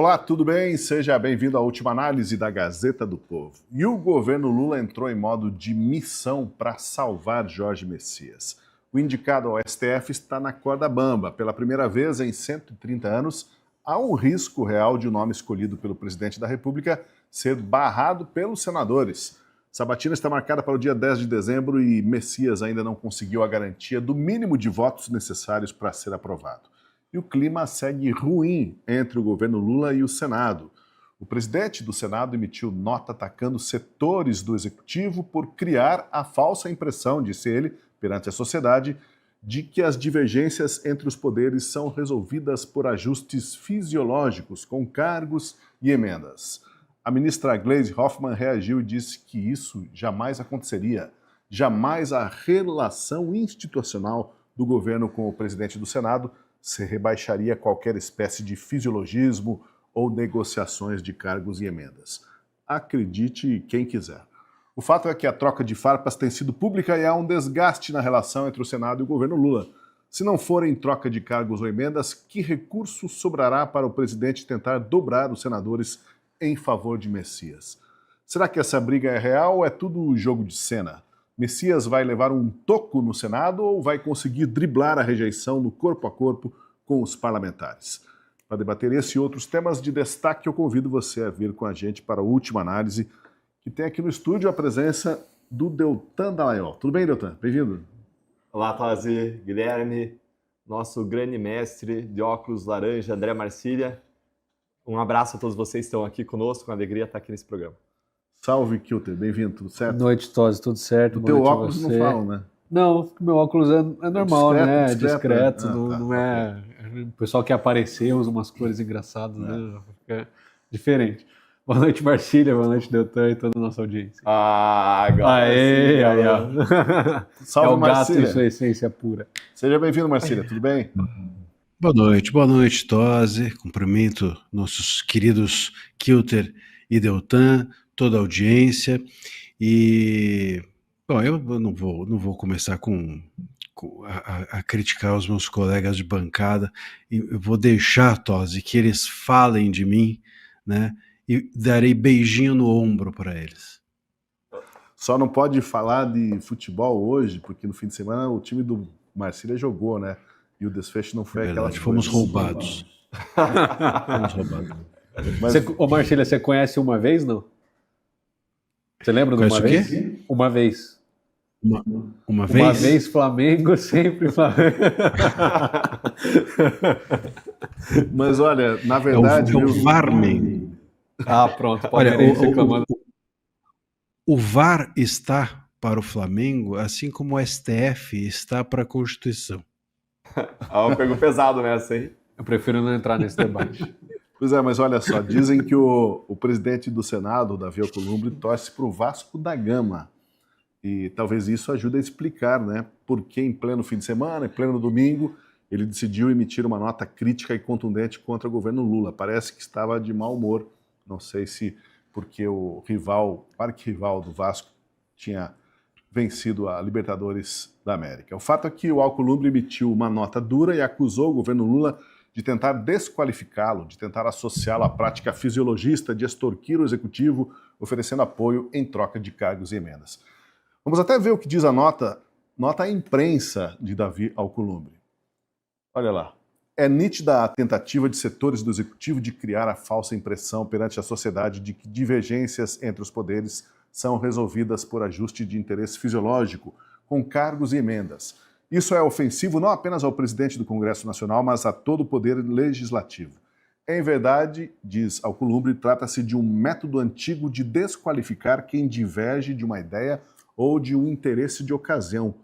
Olá, tudo bem? Seja bem-vindo à última análise da Gazeta do Povo. E o governo Lula entrou em modo de missão para salvar Jorge Messias. O indicado ao STF está na corda bamba. Pela primeira vez em 130 anos, há um risco real de o nome escolhido pelo presidente da República ser barrado pelos senadores. Sabatina está marcada para o dia 10 de dezembro e Messias ainda não conseguiu a garantia do mínimo de votos necessários para ser aprovado. E o clima segue ruim entre o governo Lula e o Senado. O presidente do Senado emitiu nota atacando setores do Executivo por criar a falsa impressão, disse ele, perante a sociedade, de que as divergências entre os poderes são resolvidas por ajustes fisiológicos, com cargos e emendas. A ministra Gleisi Hoffmann reagiu e disse que isso jamais aconteceria. Jamais a relação institucional do governo com o presidente do Senado se rebaixaria qualquer espécie de fisiologismo ou negociações de cargos e emendas. Acredite quem quiser. O fato é que a troca de farpas tem sido pública e há um desgaste na relação entre o Senado e o governo Lula. Se não forem troca de cargos ou emendas, que recurso sobrará para o presidente tentar dobrar os senadores em favor de Messias? Será que essa briga é real ou é tudo jogo de cena? Messias vai levar um toco no Senado ou vai conseguir driblar a rejeição no corpo a corpo com os parlamentares? Para debater esse e outros temas de destaque, eu convido você a vir com a gente para a última análise, que tem aqui no estúdio a presença do Deltan Dallagnol. Tudo bem, Deltan? Bem-vindo. Olá, Tosi, Guilherme, nosso grande mestre de óculos laranja, André Marcília. Um abraço a todos vocês que estão aqui conosco, com alegria estar aqui nesse programa. Salve, Kilter, bem-vindo, tudo certo? Boa noite, Tosi, tudo certo? O teu óculos não falam, né? Não, meu óculos é normal, discreto, né? Discreto, não é... O pessoal que aparecer usa umas cores engraçadas, né? Fica diferente. Boa noite, Marcília, boa noite, Deltan e toda a nossa audiência. Agora Aê, sim, aí, ó. Salve, é o gato Marcília. em sua essência pura. Seja bem-vindo, Marcília, tudo bem? Boa noite, Tosi. Cumprimento nossos queridos Kilter e Deltan, toda a audiência. E, bom, eu não vou começar a criticar os meus colegas de bancada. Eu vou deixar, Tosi, que eles falem de mim, né? E darei beijinho no ombro para eles. Só não pode falar de futebol hoje, porque no fim de semana o time do Marcília jogou, né? E o desfecho não foi aquela coisa. Fomos roubados. Fomos roubados. Mas... Ô, Marcília, você conhece Uma Vez, não? Você lembra de Uma Vez? Uma Vez. Uma vez? Uma vez Flamengo, sempre Flamengo. Mas olha, na verdade... É o Varmen. Ah, pronto. Olha, o VAR está para o Flamengo, assim como o STF está para a Constituição. Pegou pesado nessa, hein? Eu prefiro não entrar nesse debate. Pois é, mas olha só, dizem que o presidente do Senado, o Davi Alcolumbre, torce para o Vasco da Gama. E talvez isso ajude a explicar, né, por que em pleno fim de semana, em pleno domingo, ele decidiu emitir uma nota crítica e contundente contra o governo Lula. Parece que estava de mau humor, não sei se porque o arquirrival do Vasco tinha vencido a Libertadores da América. O fato é que o Alcolumbre emitiu uma nota dura e acusou o governo Lula de tentar desqualificá-lo, de tentar associá-lo à prática fisiologista de extorquir o executivo, oferecendo apoio em troca de cargos e emendas. Vamos até ver o que diz a nota à imprensa de Davi Alcolumbre. Olha lá. É nítida a tentativa de setores do executivo de criar a falsa impressão perante a sociedade de que divergências entre os poderes são resolvidas por ajuste de interesse fisiológico, com cargos e emendas. Isso é ofensivo não apenas ao presidente do Congresso Nacional, mas a todo o poder legislativo. Em verdade, diz Alcolumbre, trata-se de um método antigo de desqualificar quem diverge de uma ideia ou de um interesse de ocasião.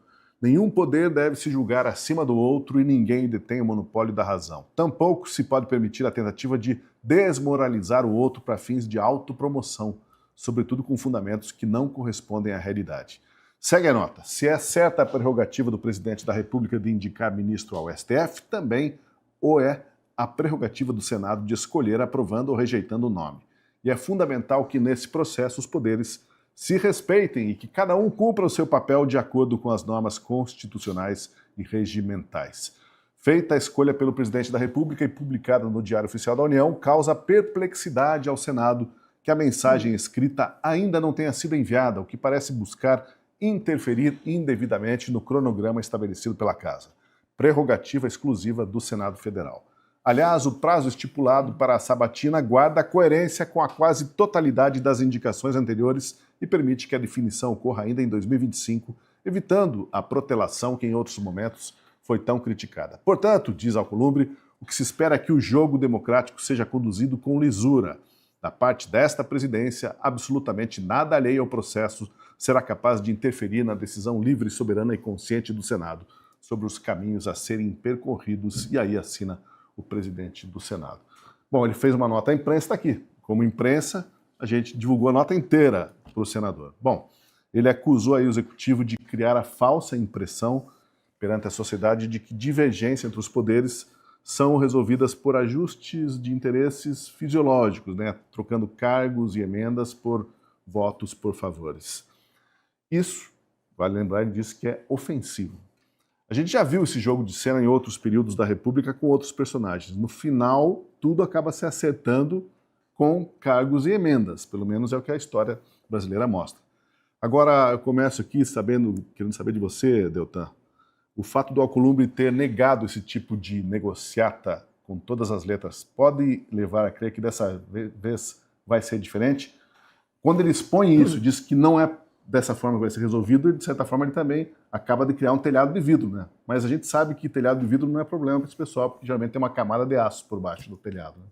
Nenhum poder deve se julgar acima do outro e ninguém detém o monopólio da razão. Tampouco se pode permitir a tentativa de desmoralizar o outro para fins de autopromoção, sobretudo com fundamentos que não correspondem à realidade. Segue a nota. Se é certa a prerrogativa do presidente da República de indicar ministro ao STF, também o é a prerrogativa do Senado de escolher aprovando ou rejeitando o nome. E é fundamental que nesse processo os poderes se respeitem e que cada um cumpra o seu papel de acordo com as normas constitucionais e regimentais. Feita a escolha pelo presidente da República e publicada no Diário Oficial da União, causa perplexidade ao Senado que a mensagem escrita ainda não tenha sido enviada, o que parece buscar interferir indevidamente no cronograma estabelecido pela Casa, prerrogativa exclusiva do Senado Federal. Aliás, o prazo estipulado para a sabatina guarda coerência com a quase totalidade das indicações anteriores e permite que a definição ocorra ainda em 2025, evitando a protelação que em outros momentos foi tão criticada. Portanto, diz Alcolumbre, o que se espera é que o jogo democrático seja conduzido com lisura. Da parte desta presidência, absolutamente nada alheio ao processo será capaz de interferir na decisão livre, soberana e consciente do Senado sobre os caminhos a serem percorridos, e aí assina o presidente do Senado. Bom, ele fez uma nota à imprensa, está aqui. Como imprensa, a gente divulgou a nota inteira para o senador. Bom, ele acusou aí o executivo de criar a falsa impressão perante a sociedade de que divergência entre os poderes são resolvidas por ajustes de interesses fisiológicos, né? Trocando cargos e emendas por votos por favores. Isso, vale lembrar, ele disse que é ofensivo. A gente já viu esse jogo de cena em outros períodos da República com outros personagens. No final, tudo acaba se acertando com cargos e emendas, pelo menos é o que a história brasileira mostra. Agora, eu começo aqui querendo saber de você, Deltan. O fato do Alcolumbre ter negado esse tipo de negociata com todas as letras pode levar a crer que dessa vez vai ser diferente? Quando ele expõe isso, diz que não é dessa forma que vai ser resolvido, e de certa forma ele também acaba de criar um telhado de vidro, né? Mas a gente sabe que telhado de vidro não é problema para esse pessoal, porque geralmente tem uma camada de aço por baixo do telhado, né?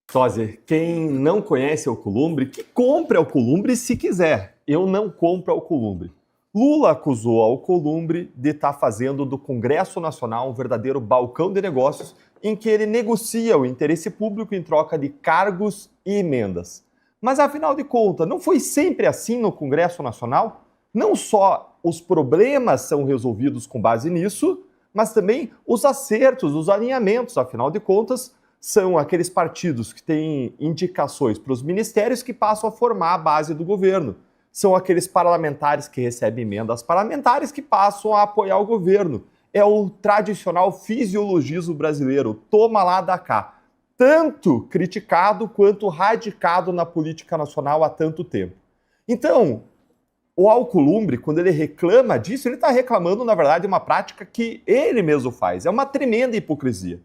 Tozer, quem não conhece Alcolumbre, que compre Alcolumbre se quiser. Eu não compro Alcolumbre. Lula acusou Alcolumbre de estar fazendo do Congresso Nacional um verdadeiro balcão de negócios em que ele negocia o interesse público em troca de cargos e emendas. Mas, afinal de contas, não foi sempre assim no Congresso Nacional? Não só os problemas são resolvidos com base nisso, mas também os acertos, os alinhamentos. Afinal de contas, são aqueles partidos que têm indicações para os ministérios que passam a formar a base do governo. São aqueles parlamentares que recebem emendas parlamentares que passam a apoiar o governo. É o tradicional fisiologismo brasileiro, toma lá da cá. Tanto criticado quanto radicado na política nacional há tanto tempo. Então, o Alcolumbre, quando ele reclama disso, ele está reclamando, na verdade, uma prática que ele mesmo faz. É uma tremenda hipocrisia.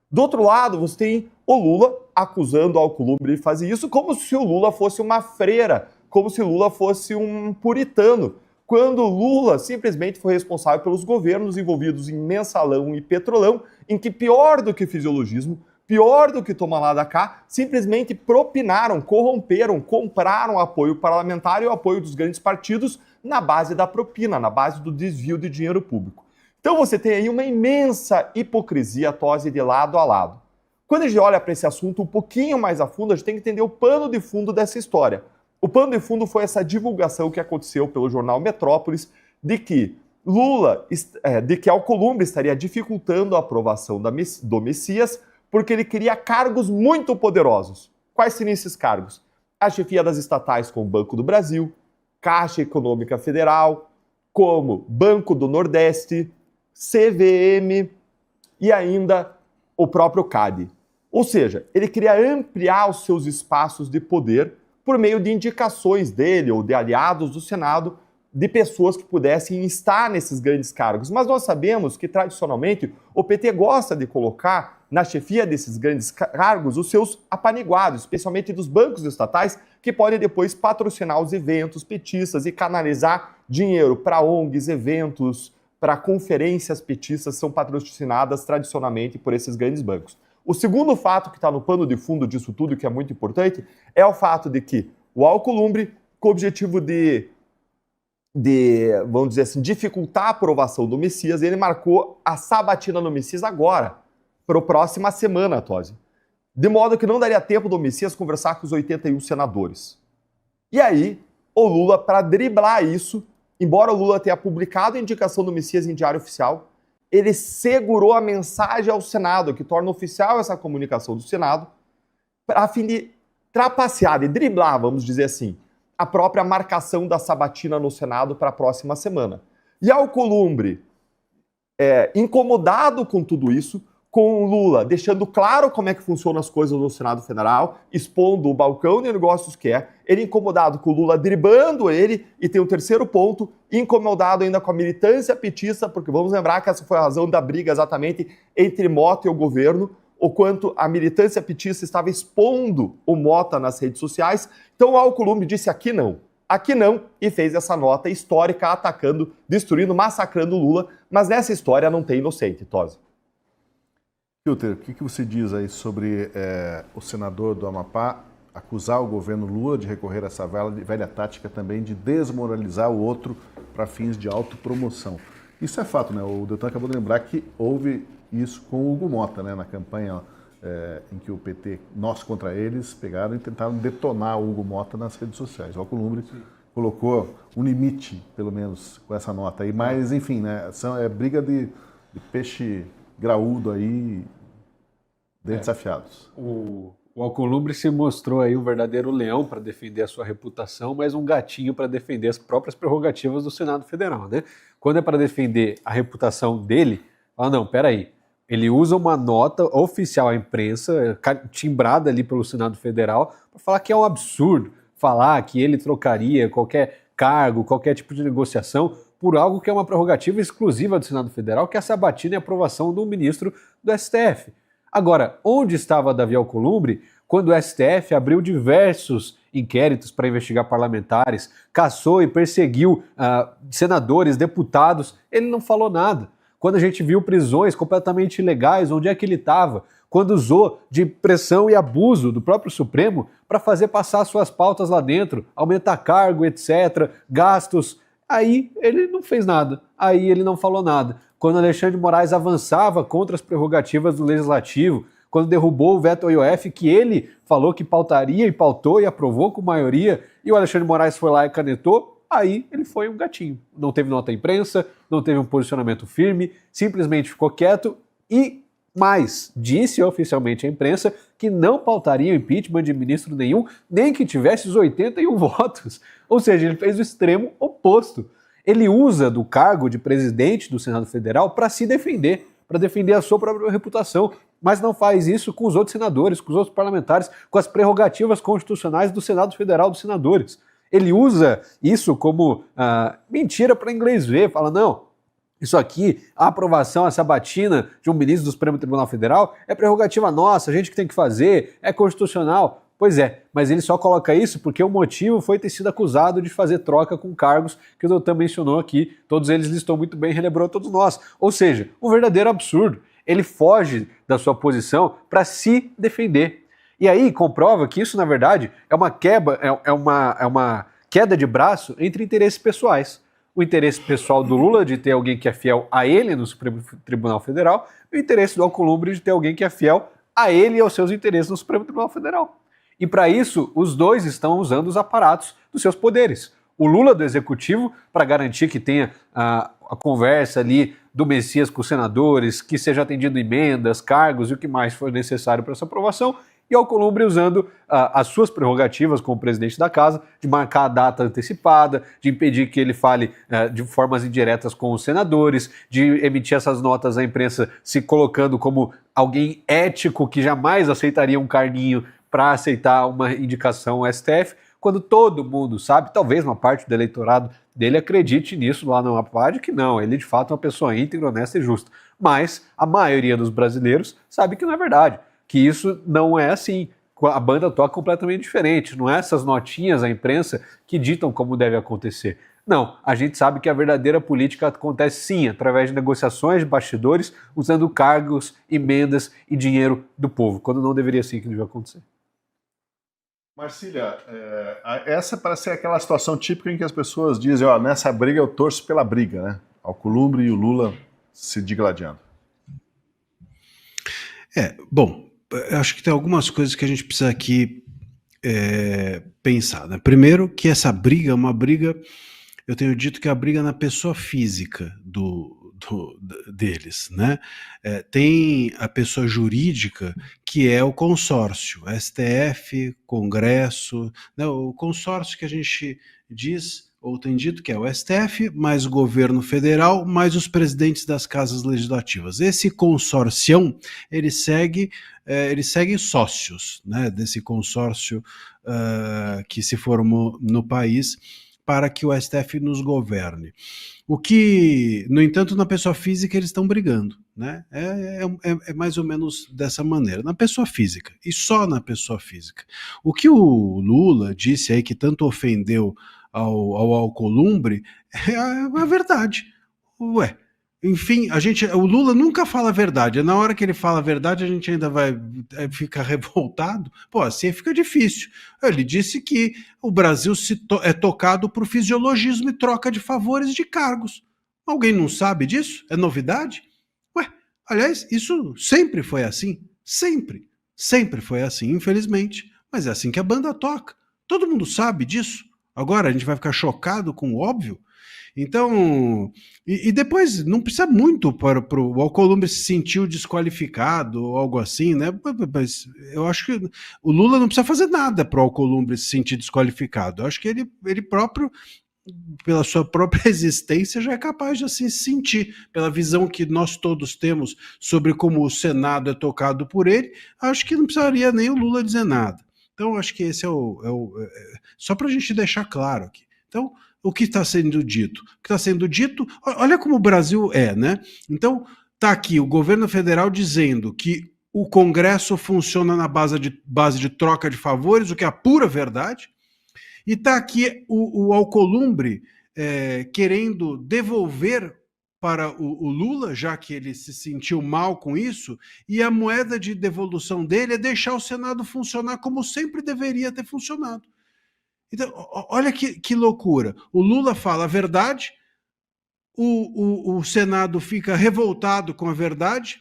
Do outro lado, você tem o Lula acusando o Alcolumbre de fazer isso como se o Lula fosse uma freira, como se Lula fosse um puritano, quando Lula simplesmente foi responsável pelos governos envolvidos em mensalão e petrolão, em que pior do que fisiologismo, pior do que toma lá da cá, simplesmente propinaram, corromperam, compraram apoio parlamentar e o apoio dos grandes partidos na base da propina, na base do desvio de dinheiro público. Então você tem aí uma imensa hipocrisia, Tosi, de lado a lado. Quando a gente olha para esse assunto um pouquinho mais a fundo, a gente tem que entender o pano de fundo dessa história. O pano de fundo foi essa divulgação que aconteceu pelo jornal Metrópolis de que Alcolumbre estaria dificultando a aprovação do Messias porque ele queria cargos muito poderosos. Quais seriam esses cargos? A chefia das estatais como Banco do Brasil, Caixa Econômica Federal, como Banco do Nordeste, CVM e ainda o próprio CAD. Ou seja, ele queria ampliar os seus espaços de poder por meio de indicações dele ou de aliados do Senado de pessoas que pudessem estar nesses grandes cargos. Mas nós sabemos que, tradicionalmente, o PT gosta de colocar na chefia desses grandes cargos os seus apaniguados, especialmente dos bancos estatais, que podem depois patrocinar os eventos petistas e canalizar dinheiro para ONGs, eventos, para conferências petistas, são patrocinadas tradicionalmente por esses grandes bancos. O segundo fato que está no pano de fundo disso tudo, que é muito importante, é o fato de que o Alcolumbre, com o objetivo de vamos dizer assim, dificultar a aprovação do Messias, ele marcou a sabatina no Messias agora, para a próxima semana, Tosi. De modo que não daria tempo do Messias conversar com os 81 senadores. E aí, o Lula, para driblar isso, embora o Lula tenha publicado a indicação do Messias em Diário Oficial, ele segurou a mensagem ao Senado, que torna oficial essa comunicação do Senado, a fim de trapacear, de driblar, vamos dizer assim, a própria marcação da sabatina no Senado para a próxima semana. E Alcolumbre, incomodado com tudo isso, com o Lula deixando claro como é que funcionam as coisas no Senado Federal, expondo o balcão de negócios que é, ele incomodado com o Lula driblando ele, e tem o terceiro ponto, incomodado ainda com a militância petista, porque vamos lembrar que essa foi a razão da briga exatamente entre Mota e o governo, o quanto a militância petista estava expondo o Mota nas redes sociais. Então o Alcolumbre disse aqui não, e fez essa nota histórica atacando, destruindo, massacrando o Lula, mas nessa história não tem inocente, Tosi. Kilter, o que você diz aí sobre o senador do Amapá acusar o governo Lula de recorrer a essa velha tática também de desmoralizar o outro para fins de autopromoção? Isso é fato, né? O Deltan acabou de lembrar que houve isso com o Hugo Mota, né? Na campanha em que o PT, nós contra eles, pegaram e tentaram detonar o Hugo Mota nas redes sociais. O Alcolumbre colocou um limite, pelo menos, com essa nota aí, mas enfim, né? É briga de peixe graúdo aí, dentes afiados. O Alcolumbre se mostrou aí um verdadeiro leão para defender a sua reputação, mas um gatinho para defender as próprias prerrogativas do Senado Federal, né? Quando é para defender a reputação dele, não, peraí, ele usa uma nota oficial à imprensa, timbrada ali pelo Senado Federal, para falar que é um absurdo, falar que ele trocaria qualquer cargo, qualquer tipo de negociação por algo que é uma prerrogativa exclusiva do Senado Federal, que é a sabatina e aprovação do ministro do STF. Agora, onde estava Davi Alcolumbre quando o STF abriu diversos inquéritos para investigar parlamentares, caçou e perseguiu senadores, deputados? Ele não falou nada. Quando a gente viu prisões completamente ilegais, onde é que ele estava? Quando usou de pressão e abuso do próprio Supremo para fazer passar suas pautas lá dentro, aumentar cargo, etc., gastos, aí ele não fez nada, aí ele não falou nada. Quando Alexandre de Moraes avançava contra as prerrogativas do Legislativo, quando derrubou o veto ao IOF, que ele falou que pautaria e pautou e aprovou com maioria, e o Alexandre de Moraes foi lá e canetou, aí ele foi um gatinho. Não teve nota à imprensa, não teve um posicionamento firme, simplesmente ficou quieto e mais, disse oficialmente à imprensa que não pautaria o impeachment de ministro nenhum, nem que tivesse os 81 votos. Ou seja, ele fez o extremo oposto. Ele usa do cargo de presidente do Senado Federal para se defender, para defender a sua própria reputação, mas não faz isso com os outros senadores, com os outros parlamentares, com as prerrogativas constitucionais do Senado Federal dos senadores. Ele usa isso como mentira para inglês ver, fala, não, isso aqui, a aprovação, a sabatina de um ministro do Supremo Tribunal Federal é prerrogativa nossa, a gente que tem que fazer, é constitucional. Pois é, mas ele só coloca isso porque o motivo foi ter sido acusado de fazer troca com cargos que o Deltan mencionou aqui, todos eles listou muito bem, relembrou a todos nós. Ou seja, um verdadeiro absurdo. Ele foge da sua posição para se defender. E aí comprova que isso, na verdade, é uma queda de braço entre interesses pessoais. O interesse pessoal do Lula de ter alguém que é fiel a ele no Supremo Tribunal Federal e o interesse do Alcolumbre de ter alguém que é fiel a ele e aos seus interesses no Supremo Tribunal Federal. E para isso, os dois estão usando os aparatos dos seus poderes. O Lula do Executivo, para garantir que tenha a conversa ali do Messias com os senadores, que seja atendido emendas, cargos e o que mais for necessário para essa aprovação, e o Alcolumbre usando as suas prerrogativas como presidente da casa, de marcar a data antecipada, de impedir que ele fale de formas indiretas com os senadores, de emitir essas notas à imprensa se colocando como alguém ético que jamais aceitaria um carguinho para aceitar uma indicação ao STF, quando todo mundo sabe, talvez uma parte do eleitorado dele acredite nisso lá no Amapá, de que não, ele de fato é uma pessoa íntegra, honesta e justa. Mas a maioria dos brasileiros sabe que não é verdade, que isso não é assim. A banda toca completamente diferente, não é essas notinhas à imprensa que ditam como deve acontecer. Não, a gente sabe que a verdadeira política acontece sim, através de negociações de bastidores, usando cargos, emendas e dinheiro do povo, quando não deveria ser que devia acontecer. Marcília, essa parece ser aquela situação típica em que as pessoas dizem, ó, nessa briga eu torço pela briga, né? Alcolumbre e o Lula se digladiando. Bom, eu acho que tem algumas coisas que a gente precisa aqui pensar, né? Primeiro, que essa briga é uma briga, eu tenho dito que é a briga na pessoa física deles, né? Tem a pessoa jurídica que é o consórcio, STF, Congresso, né? O consórcio que a gente diz, ou tem dito que é o STF, mais o governo federal, mais os presidentes das casas legislativas. Esse consorcião, ele segue sócios, né, desse consórcio que se formou no país para que o STF nos governe. O que, no entanto, na pessoa física eles estão brigando, né? É mais ou menos dessa maneira. Na pessoa física, e só na pessoa física. O que o Lula disse aí que tanto ofendeu ao Alcolumbre é a verdade. Ué, enfim, o Lula nunca fala a verdade. Na hora que ele fala a verdade, a gente ainda vai ficar revoltado. Pô, assim fica difícil. Ele disse que o Brasil é tocado por fisiologismo e troca de favores de cargos. Alguém não sabe disso? É novidade? Ué, aliás, isso sempre foi assim. Sempre. Sempre foi assim, infelizmente. Mas é assim que a banda toca. Todo mundo sabe disso. Agora a gente vai ficar chocado com o óbvio? Então, e depois não precisa muito para o Alcolumbre se sentir desqualificado ou algo assim, né? Mas eu acho que o Lula não precisa fazer nada para o Alcolumbre se sentir desqualificado. Eu acho que ele próprio, pela sua própria existência, já é capaz de assim se sentir, pela visão que nós todos temos sobre como o Senado é tocado por ele. Acho que não precisaria nem o Lula dizer nada. Então, acho que esse só para a gente deixar claro aqui. Então, o que está sendo dito? O que está sendo dito, olha como o Brasil é, né? Então, está aqui o governo federal dizendo que o Congresso funciona na base de troca de favores, o que é a pura verdade, e está aqui o Alcolumbre querendo devolver para o Lula, já que ele se sentiu mal com isso, e a moeda de devolução dele é deixar o Senado funcionar como sempre deveria ter funcionado. Então, olha que loucura. O Lula fala a verdade, o Senado fica revoltado com a verdade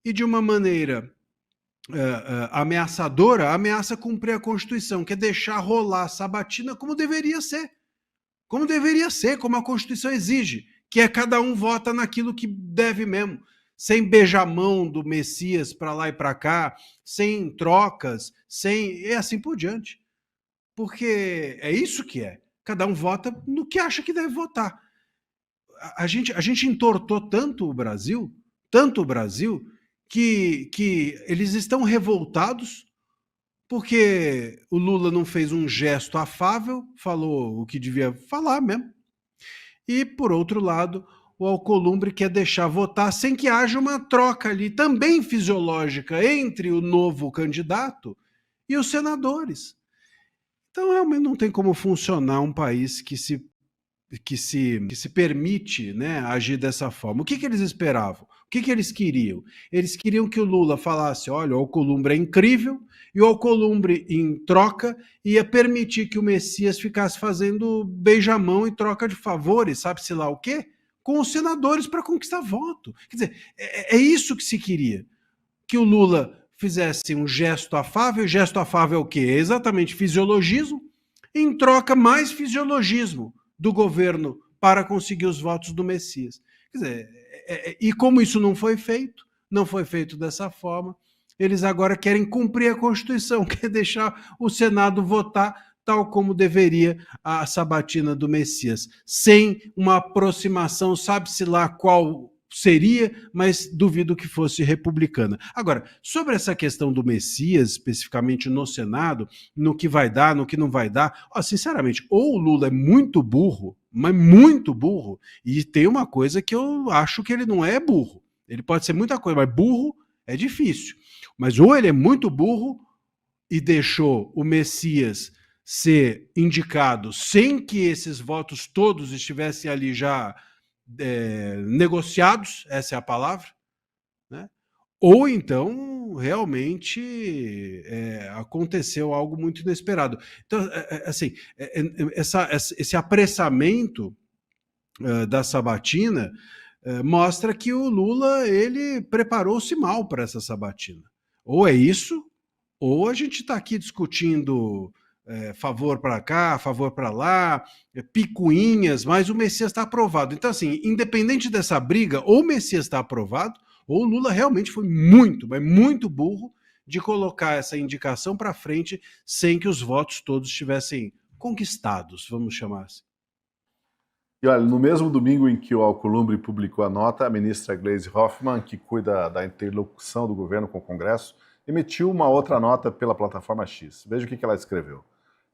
e, de uma maneira ameaçadora, ameaça cumprir a Constituição, que é deixar rolar a sabatina como deveria ser. Como deveria ser, como a Constituição exige, que é cada um vota naquilo que deve mesmo, sem beijamão do Messias para lá e para cá, sem trocas, e assim por diante. Porque é isso que é. Cada um vota no que acha que deve votar. A gente entortou tanto o Brasil, que eles estão revoltados porque o Lula não fez um gesto afável, falou o que devia falar mesmo. E, por outro lado, o Alcolumbre quer deixar votar sem que haja uma troca ali, também fisiológica, entre o novo candidato e os senadores. Então, realmente não tem como funcionar um país que se permite, né, agir dessa forma. O que eles esperavam? O que eles queriam? Eles queriam que o Lula falasse, olha, o Alcolumbre é incrível, e o Alcolumbre, em troca, ia permitir que o Messias ficasse fazendo beijamão e troca de favores, sabe-se lá o quê? Com os senadores para conquistar voto. Quer dizer, é isso que se queria. Que o Lula fizesse um gesto afável. Gesto afável é o quê? É exatamente fisiologismo, em troca mais fisiologismo do governo para conseguir os votos do Messias. Quer dizer, e como isso não foi feito dessa forma, eles agora querem cumprir a Constituição, quer deixar o Senado votar tal como deveria a sabatina do Messias, sem uma aproximação, sabe-se lá qual seria, mas duvido que fosse republicana. Agora, sobre essa questão do Messias, especificamente no Senado, no que vai dar, no que não vai dar, sinceramente, ou o Lula é muito burro, mas muito burro, e tem uma coisa que eu acho que ele não é burro. Ele pode ser muita coisa, mas burro é difícil. Mas ou ele é muito burro e deixou o Messias ser indicado sem que esses votos todos estivessem ali já negociados, essa é a palavra, né? Ou então realmente aconteceu algo muito inesperado. Então, assim, esse apressamento da sabatina mostra que o Lula ele preparou-se mal para essa sabatina. Ou é isso, ou a gente está aqui discutindo favor para cá, favor para lá, picuinhas, mas o Messias está aprovado. Então, assim, independente dessa briga, ou o Messias está aprovado, ou o Lula realmente foi muito, mas muito burro de colocar essa indicação para frente sem que os votos todos estivessem conquistados, vamos chamar assim. E olha, no mesmo domingo em que o Alcolumbre publicou a nota, a ministra Gleisi Hoffmann, que cuida da interlocução do governo com o Congresso, emitiu uma outra nota pela plataforma X. Veja o que ela escreveu.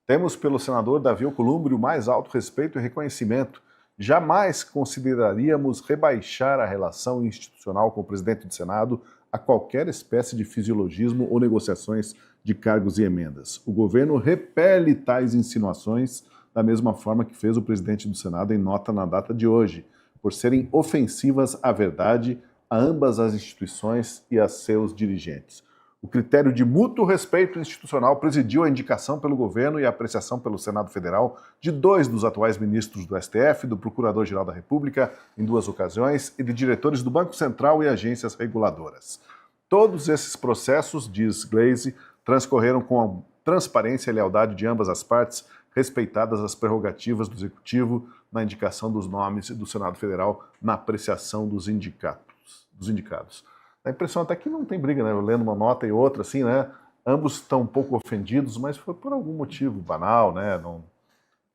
Temos pelo senador Davi Alcolumbre o mais alto respeito e reconhecimento. Jamais consideraríamos rebaixar a relação institucional com o presidente do Senado a qualquer espécie de fisiologismo ou negociações de cargos e emendas. O governo repele tais insinuações da mesma forma que fez o presidente do Senado em nota na data de hoje, por serem ofensivas à verdade, a ambas as instituições e a seus dirigentes. O critério de mútuo respeito institucional presidiu a indicação pelo governo e a apreciação pelo Senado Federal de 2 dos atuais ministros do STF, do Procurador-Geral da República, em 2 ocasiões, e de diretores do Banco Central e agências reguladoras. Todos esses processos, diz Gleisi, transcorreram com a transparência e lealdade de ambas as partes, respeitadas as prerrogativas do Executivo na indicação dos nomes e do Senado Federal na apreciação dos indicados. A impressão até que não tem briga, né? Eu lendo uma nota e outra, assim, né? Ambos estão um pouco ofendidos, mas foi por algum motivo banal, né? Não...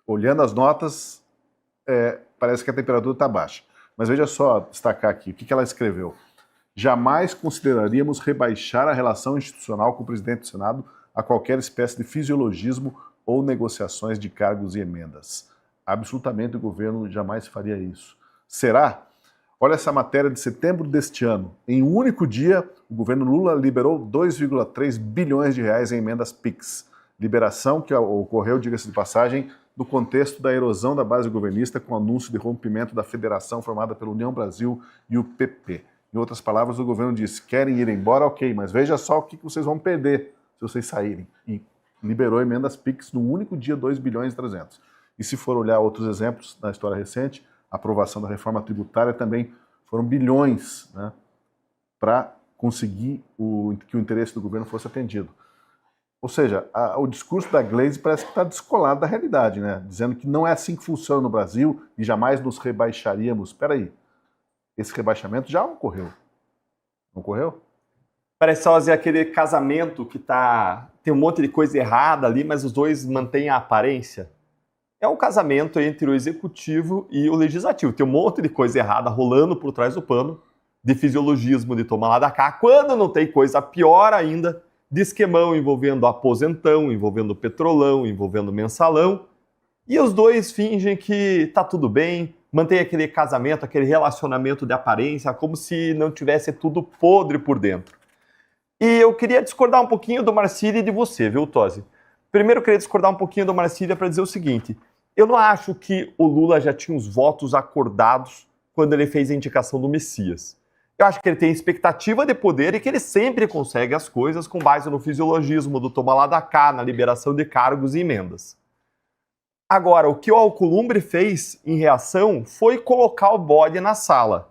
Olhando as notas, parece que a temperatura está baixa. Mas veja só, destacar aqui, o que ela escreveu. Jamais consideraríamos rebaixar a relação institucional com o presidente do Senado a qualquer espécie de fisiologismo ou negociações de cargos e emendas. Absolutamente o governo jamais faria isso. Será? Olha essa matéria de setembro deste ano. Em um único dia, o governo Lula liberou 2,3 bilhões de reais em emendas PIX. Liberação que ocorreu, diga-se de passagem, no contexto da erosão da base governista com o anúncio de rompimento da federação formada pela União Brasil e o PP. Em outras palavras, o governo disse, querem ir embora, ok, mas veja só o que vocês vão perder se vocês saírem. E liberou emendas PIX no único dia 2 bilhões e 300. E se for olhar outros exemplos na história recente, a aprovação da reforma tributária também foram bilhões, né, para conseguir que o interesse do governo fosse atendido. Ou seja, o discurso da Gleisi parece que está descolado da realidade, né, dizendo que não é assim que funciona no Brasil e jamais nos rebaixaríamos. Espera aí, esse rebaixamento já ocorreu. Não ocorreu? Parece só aquele casamento que tem um monte de coisa errada ali, mas os dois mantêm a aparência. É um casamento entre o executivo e o legislativo. Tem um monte de coisa errada rolando por trás do pano, de fisiologismo, de tomar lá da cá, quando não tem coisa pior ainda, de esquemão envolvendo aposentão, envolvendo petrolão, envolvendo mensalão. E os dois fingem que tá tudo bem, mantém aquele casamento, aquele relacionamento de aparência, como se não tivesse tudo podre por dentro. E eu queria discordar um pouquinho do Marcílio e de você, viu, Tosi? Primeiro eu queria discordar um pouquinho do Marcílio para dizer o seguinte, eu não acho que o Lula já tinha os votos acordados quando ele fez a indicação do Messias. Eu acho que ele tem expectativa de poder e que ele sempre consegue as coisas com base no fisiologismo do toma lá da cá, na liberação de cargos e emendas. Agora, o que o Alcolumbre fez em reação foi colocar o bode na sala.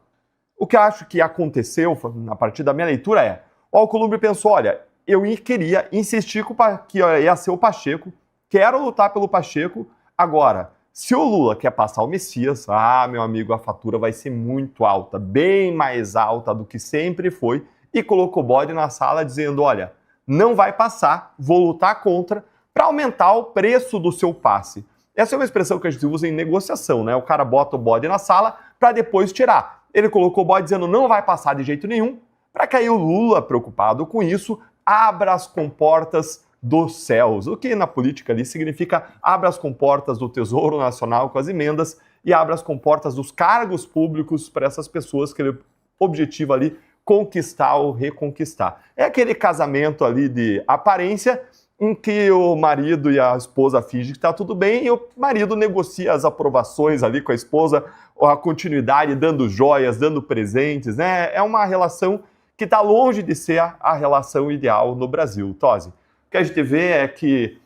O que eu acho que aconteceu, a partir da minha leitura, o Alcolumbre pensou, olha, eu queria insistir que ia ser o Pacheco, quero lutar pelo Pacheco. Agora, se o Lula quer passar o Messias, meu amigo, a fatura vai ser muito alta, bem mais alta do que sempre foi, e colocou o bode na sala dizendo, olha, não vai passar, vou lutar contra, para aumentar o preço do seu passe. Essa é uma expressão que a gente usa em negociação, né? O cara bota o bode na sala para depois tirar. Ele colocou o bode dizendo, não vai passar de jeito nenhum, para que aí o Lula, preocupado com isso, abra as comportas dos céus, o que na política ali significa abra as comportas do Tesouro Nacional com as emendas e abra as comportas dos cargos públicos para essas pessoas que ele objetiva ali conquistar ou reconquistar. É aquele casamento ali de aparência em que o marido e a esposa fingem que está tudo bem e o marido negocia as aprovações ali com a esposa, a continuidade, dando joias, dando presentes, né? É uma relação que está longe de ser a relação ideal no Brasil, Tosi. O que a gente vê é que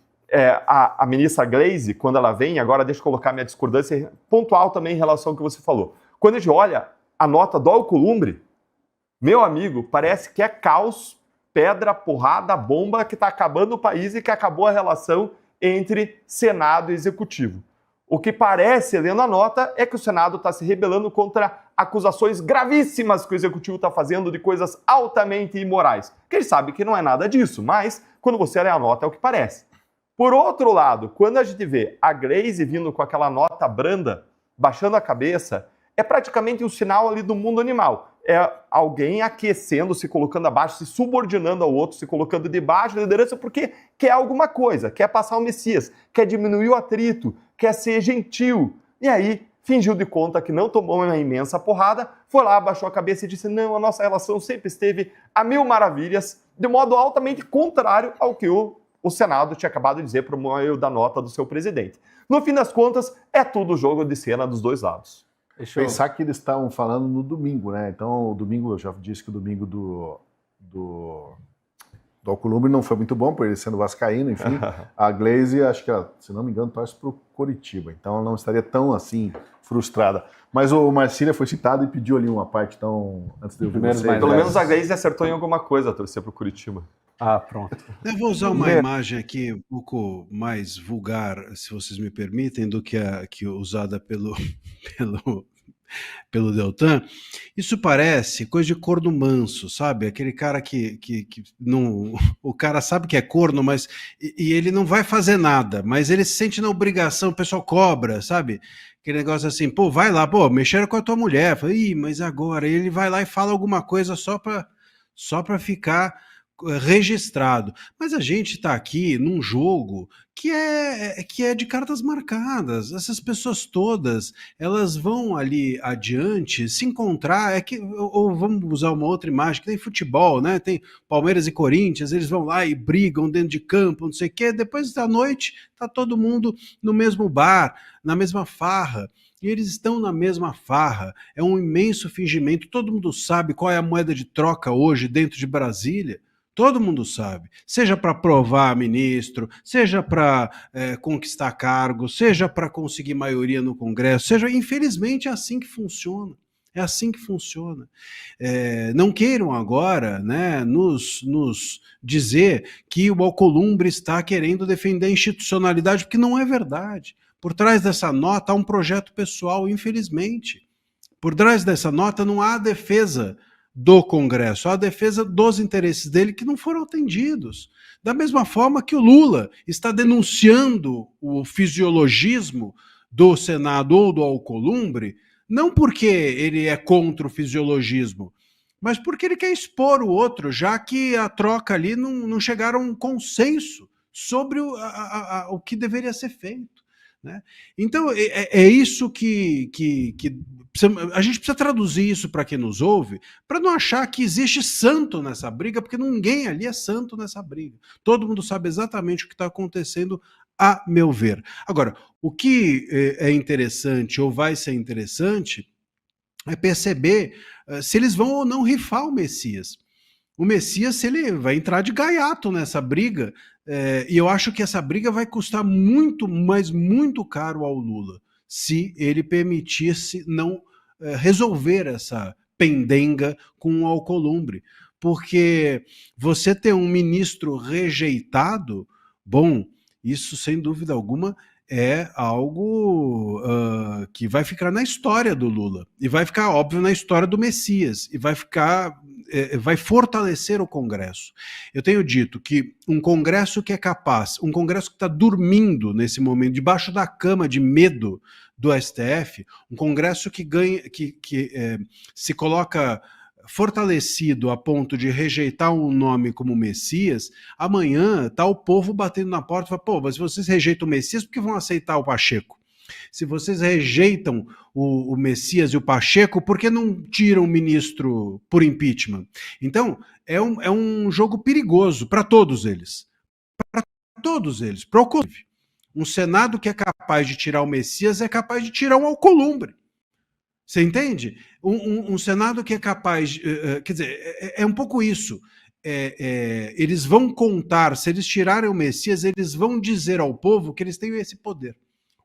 a ministra Gleisi, quando ela vem, agora deixa eu colocar minha discordância pontual também em relação ao que você falou. Quando a gente olha a nota do Alcolumbre, meu amigo, parece que é caos, pedra, porrada, bomba que está acabando o país e que acabou a relação entre Senado e Executivo. O que parece, lendo a nota, é que o Senado está se rebelando contra acusações gravíssimas que o Executivo está fazendo de coisas altamente imorais. Que ele sabe que não é nada disso, mas quando você lê a nota é o que parece. Por outro lado, quando a gente vê a Gleisi vindo com aquela nota branda, baixando a cabeça, é praticamente um sinal ali do mundo animal. É alguém aquecendo, se colocando abaixo, se subordinando ao outro, se colocando debaixo da liderança, porque quer alguma coisa, quer passar o Messias, quer diminuir o atrito, quer ser gentil. E aí, fingiu de conta que não tomou uma imensa porrada, foi lá, abaixou a cabeça e disse, não, a nossa relação sempre esteve a mil maravilhas, de modo altamente contrário ao que o Senado tinha acabado de dizer por meio da nota do seu presidente. No fim das contas, é tudo jogo de cena dos dois lados. Pensar que eles estavam falando no domingo, né? Então, o domingo, eu já disse que o domingo do Alcolumbre não foi muito bom, por ele sendo vascaíno, enfim. A Glaze, acho que, se não me engano, torce para o Coritiba. Então, ela não estaria tão, assim, frustrada. Mas o Marcília foi citado e pediu ali uma parte, então, antes de eu ver você. Pelo menos a Glaze acertou em alguma coisa a torcer para o Curitiba. Ah, pronto. Eu vou usar uma imagem aqui um pouco mais vulgar, se vocês me permitem, do que a usada pelo Deltan. Isso parece coisa de corno manso, sabe? Aquele cara que não... O cara sabe que é corno, mas... E ele não vai fazer nada, mas ele se sente na obrigação, o pessoal cobra, sabe? Aquele negócio assim, pô, vai lá, pô, mexeram com a tua mulher. Fala, ih, mas agora? E ele vai lá e fala alguma coisa só para ficar registrado. Mas a gente está aqui num jogo que é de cartas marcadas. Essas pessoas todas, elas vão ali adiante se encontrar, ou vamos usar uma outra imagem, que tem futebol, né? Tem Palmeiras e Corinthians, eles vão lá e brigam dentro de campo, não sei o quê, depois da noite tá todo mundo no mesmo bar, na mesma farra. E eles estão na mesma farra, é um imenso fingimento, todo mundo sabe qual é a moeda de troca hoje dentro de Brasília. Todo mundo sabe, seja para aprovar ministro, seja para conquistar cargo, seja para conseguir maioria no Congresso, seja, infelizmente é assim que funciona. É assim que funciona. Não queiram agora, né, nos dizer que o Alcolumbre está querendo defender a institucionalidade, porque não é verdade. Por trás dessa nota há um projeto pessoal, infelizmente. Por trás dessa nota não há defesa do Congresso, a defesa dos interesses dele que não foram atendidos. Da mesma forma que o Lula está denunciando o fisiologismo do Senado ou do Alcolumbre, não porque ele é contra o fisiologismo, mas porque ele quer expor o outro, já que a troca ali não chegaram a um consenso sobre o que deveria ser feito. Né? Então, é isso que a gente precisa traduzir isso para quem nos ouve, para não achar que existe santo nessa briga, porque ninguém ali é santo nessa briga. Todo mundo sabe exatamente o que está acontecendo, a meu ver. Agora, o que é interessante, ou vai ser interessante, é perceber se eles vão ou não rifar o Messias. O Messias, se ele vai entrar de gaiato nessa briga, e eu acho que essa briga vai custar muito, mas muito caro ao Lula, se ele permitisse não resolver essa pendenga com o Alcolumbre. Porque você ter um ministro rejeitado, bom, isso sem dúvida alguma é algo que vai ficar na história do Lula, e vai ficar, óbvio, na história do Messias, e vai fortalecer o Congresso. Eu tenho dito que um Congresso que é capaz, um Congresso que está dormindo nesse momento, debaixo da cama de medo do STF, um Congresso que se coloca fortalecido a ponto de rejeitar um nome como Messias, amanhã está o povo batendo na porta e fala, pô, mas se vocês rejeitam o Messias, por que vão aceitar o Pacheco? Se vocês rejeitam o Messias e o Pacheco, por que não tiram o ministro por impeachment? Então, é um jogo perigoso para todos eles. Para todos eles. Para o Alcolumbre. Um Senado que é capaz de tirar o Messias é capaz de tirar um Alcolumbre. Você entende? Um Senado que é capaz... quer dizer, é um pouco isso. Eles vão contar, se eles tirarem o Messias, eles vão dizer ao povo que eles têm esse poder.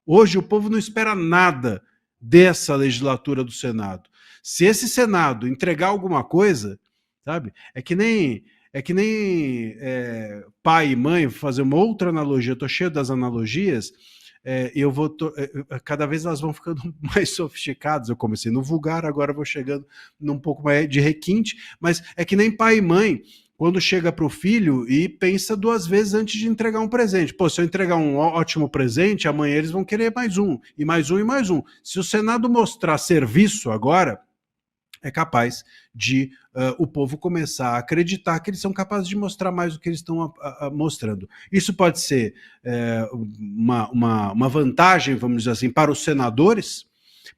Hoje o povo não espera nada dessa legislatura do Senado. Se esse Senado entregar alguma coisa, sabe? É que nem pai e mãe, vou fazer uma outra analogia, eu estou cheio das analogias, cada vez elas vão ficando mais sofisticadas. Eu comecei no vulgar, agora vou chegando num pouco mais de requinte, mas é que nem pai e mãe, quando chega para o filho e pensa 2 vezes antes de entregar um presente. Pô, se eu entregar um ótimo presente, amanhã eles vão querer mais um, e mais um, e mais um. Se o Senado mostrar serviço agora, é capaz de o povo começar a acreditar que eles são capazes de mostrar mais do que eles estão mostrando. Isso pode ser uma vantagem, vamos dizer assim, para os senadores,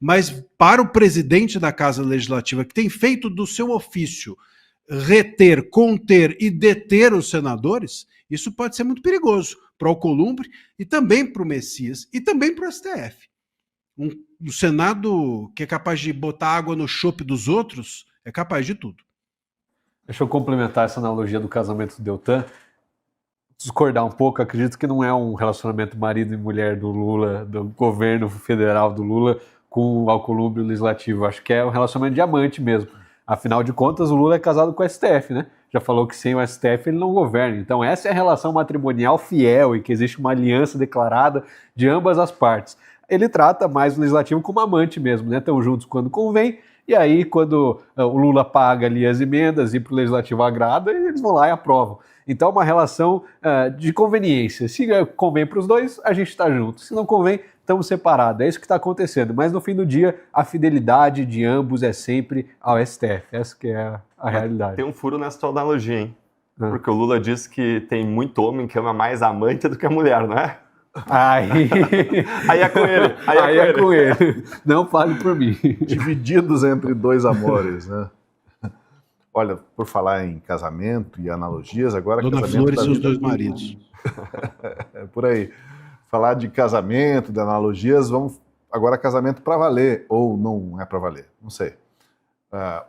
mas para o presidente da Casa Legislativa, que tem feito do seu ofício reter, conter e deter os senadores, isso pode ser muito perigoso para o Alcolumbre e também para o Messias e também para o STF. Um Senado que é capaz de botar água no chope dos outros é capaz de tudo. Deixa eu complementar essa analogia do casamento do Deltan. Discordar um pouco, acredito que não é um relacionamento marido e mulher do Lula, do governo federal do Lula, com o Alcolumbre legislativo. Acho que é um relacionamento de amante mesmo. Afinal de contas, o Lula é casado com o STF, né? Já falou que sem o STF ele não governa. Então essa é a relação matrimonial fiel e que existe uma aliança declarada de ambas as partes. Ele trata mais o legislativo como amante mesmo, né? Estão juntos quando convém, e aí quando o Lula paga ali as emendas e para o legislativo agrada, eles vão lá e aprovam. Então é uma relação de conveniência. Se convém para os dois, a gente está junto. Se não convém, estamos separados. É isso que está acontecendo. Mas no fim do dia, a fidelidade de ambos é sempre ao STF. Essa que é a realidade. Tem um furo nessa tua analogia, hein? Porque o Lula disse que tem muito homem que ama mais a amante do que a mulher, não é? Aí é com ele. Aí é com ele. Não fale por mim. Divididos entre 2 amores, né? Olha, por falar em casamento e analogias, agora Dona casamento Flores da e os vida 2 maridos. É por aí. Falar de casamento, de analogias, vamos agora casamento para valer, ou não é para valer, não sei.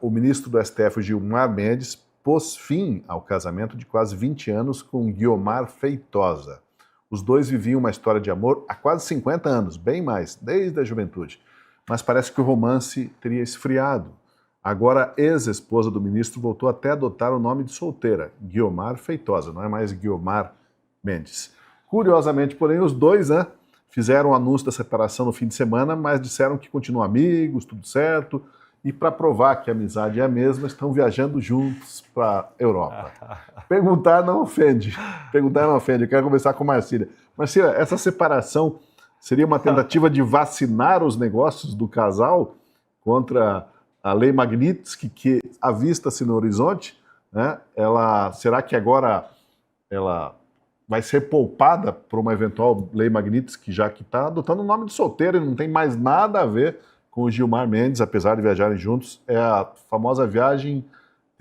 O ministro do STF, Gilmar Mendes, pôs fim ao casamento de quase 20 anos com Guiomar Feitosa. Os dois viviam uma história de amor há quase 50 anos, bem mais, desde a juventude. Mas parece que o romance teria esfriado. Agora, a ex-esposa do ministro voltou até a adotar o nome de solteira, Guiomar Feitosa, não é mais Guiomar Mendes. Curiosamente, porém, os dois fizeram o anúncio da separação no fim de semana, mas disseram que continuam amigos, tudo certo, e para provar que a amizade é a mesma, estão viajando juntos para a Europa. Perguntar não ofende. Eu quero conversar com Marcília. Marcília, essa separação seria uma tentativa de vacinar os negócios do casal contra a Lei Magnitsky, que avista-se no horizonte, né? Será que agora ela vai ser poupada por uma eventual Lei Magnitsky, já que está adotando o nome de solteiro e não tem mais nada a ver com o Gilmar Mendes, apesar de viajarem juntos? É a famosa viagem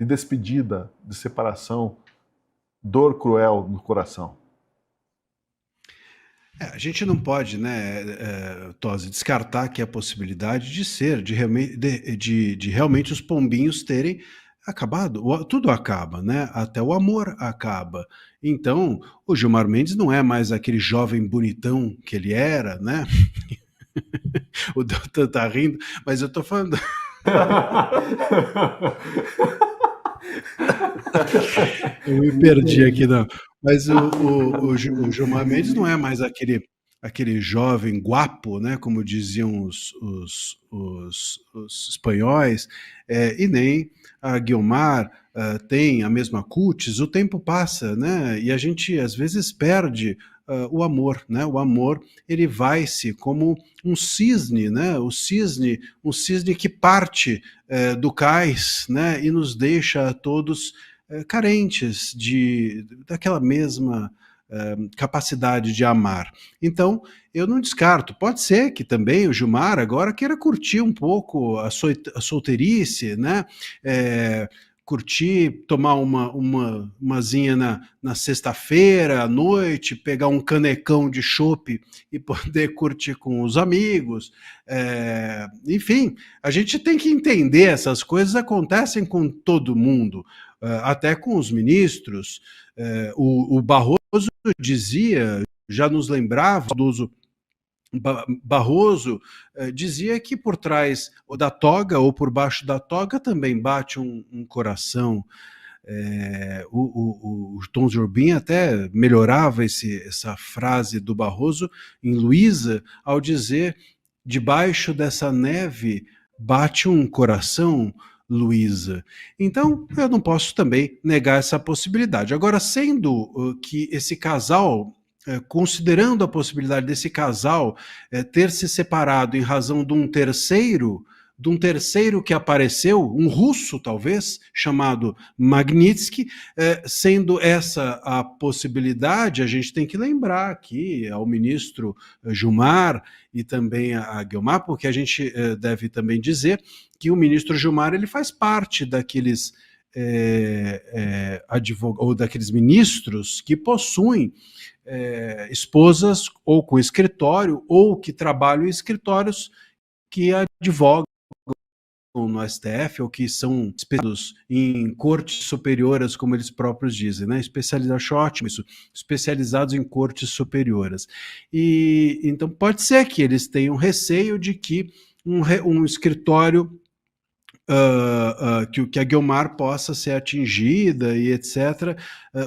de despedida, de separação, dor cruel no coração. A gente não pode, né, Tosi, descartar que a possibilidade de realmente os pombinhos terem acabado. Tudo acaba, né? Até o amor acaba. Então, o Gilmar Mendes não é mais aquele jovem bonitão que ele era, né? O Deltan tá rindo, mas eu tô falando... Eu me perdi aqui, não. Mas o Gilmar Mendes não é mais aquele jovem guapo, né, como diziam os espanhóis, e nem a Guiomar tem a mesma cutis. O tempo passa, né, e a gente às vezes perde o amor, né? O amor, ele vai-se como um cisne, né? Um cisne que parte do cais, né? E nos deixa todos carentes daquela mesma capacidade de amar. Então, eu não descarto. Pode ser que também o Gilmar agora queira curtir um pouco a solteirice, né? Curtir, tomar umazinha na sexta-feira à noite, pegar um canecão de chopp e poder curtir com os amigos. Enfim, a gente tem que entender, essas coisas acontecem com todo mundo, até com os ministros. O Barroso dizia, já nos lembrava do uso. Barroso dizia que por trás da toga ou por baixo da toga também bate um coração. O Tom Jobim até melhorava essa frase do Barroso em Luísa ao dizer: debaixo dessa neve bate um coração Luísa. Então, eu não posso também negar essa possibilidade. Agora, sendo que esse casal, considerando a possibilidade desse casal ter se separado em razão de um terceiro que apareceu, um russo talvez, chamado Magnitsky, sendo essa a possibilidade, a gente tem que lembrar aqui ao ministro Gilmar e também a Guiomar, porque a gente deve também dizer que o ministro Gilmar ele faz parte daqueles ou daqueles ministros que possuem esposas ou com escritório ou que trabalham em escritórios que advogam no STF ou que são especializados em cortes superiores, como eles próprios dizem, né? Especializados, ótimo isso, especializados em cortes superiores. E então pode ser que eles tenham receio de que um escritório que a Guiomar possa ser atingida e etc.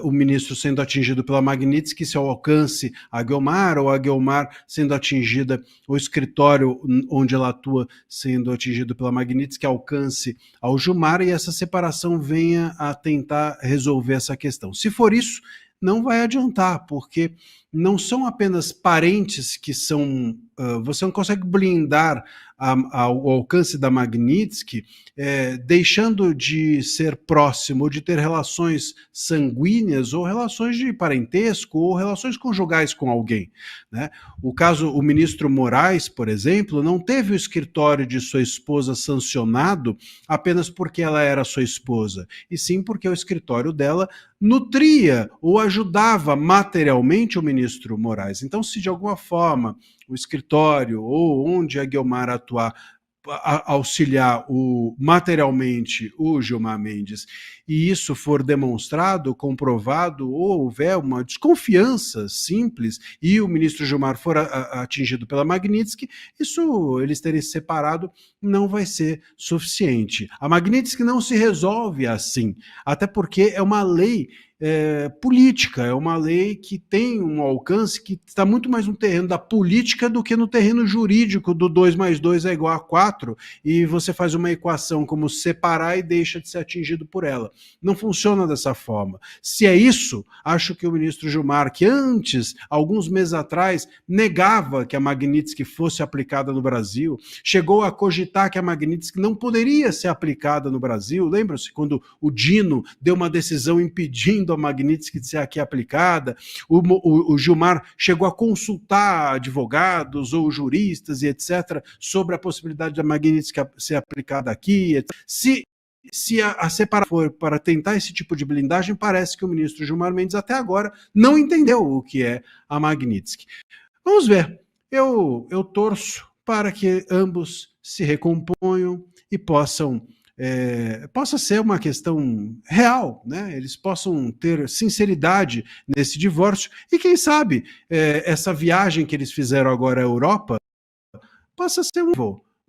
O ministro sendo atingido pela Magnitsky, se alcance a Guiomar, ou a Guiomar sendo atingida, o escritório onde ela atua sendo atingido pela Magnitsky, alcance ao Gilmar e essa separação venha a tentar resolver essa questão. Se for isso, não vai adiantar, porque não são apenas parentes que são... você não consegue blindar ao alcance da Magnitsky, deixando de ser próximo, ou de ter relações sanguíneas, ou relações de parentesco, ou relações conjugais com alguém, né? O ministro Moraes, por exemplo, não teve o escritório de sua esposa sancionado apenas porque ela era sua esposa, e sim porque o escritório dela nutria ou ajudava materialmente o ministro Moraes. Então, se de alguma forma o escritório ou onde a Guiomar atuar auxiliar materialmente o Gilmar Mendes, e isso for demonstrado, comprovado, ou houver uma desconfiança simples, e o ministro Gilmar for atingido pela Magnitsky, isso, eles terem se separado, não vai ser suficiente. A Magnitsky não se resolve assim, até porque é uma lei política, é uma lei que tem um alcance que está muito mais no terreno da política do que no terreno jurídico do 2 mais 2 é igual a 4, e você faz uma equação como separar e deixa de ser atingido por ela. Não funciona dessa forma. Se é isso, acho que o ministro Gilmar, que antes, alguns meses atrás, negava que a Magnitsky fosse aplicada no Brasil, chegou a cogitar que a Magnitsky não poderia ser aplicada no Brasil. Lembra-se quando o Dino deu uma decisão impedindo a Magnitsky de ser aqui aplicada? O Gilmar chegou a consultar advogados ou juristas e etc. sobre a possibilidade da Magnitsky ser aplicada aqui. Se a separação for para tentar esse tipo de blindagem, parece que o ministro Gilmar Mendes até agora não entendeu o que é a Magnitsky. Vamos ver. Eu torço para que ambos se recomponham e possa ser uma questão real, né? Eles possam ter sinceridade nesse divórcio e quem sabe essa viagem que eles fizeram agora à Europa possa ser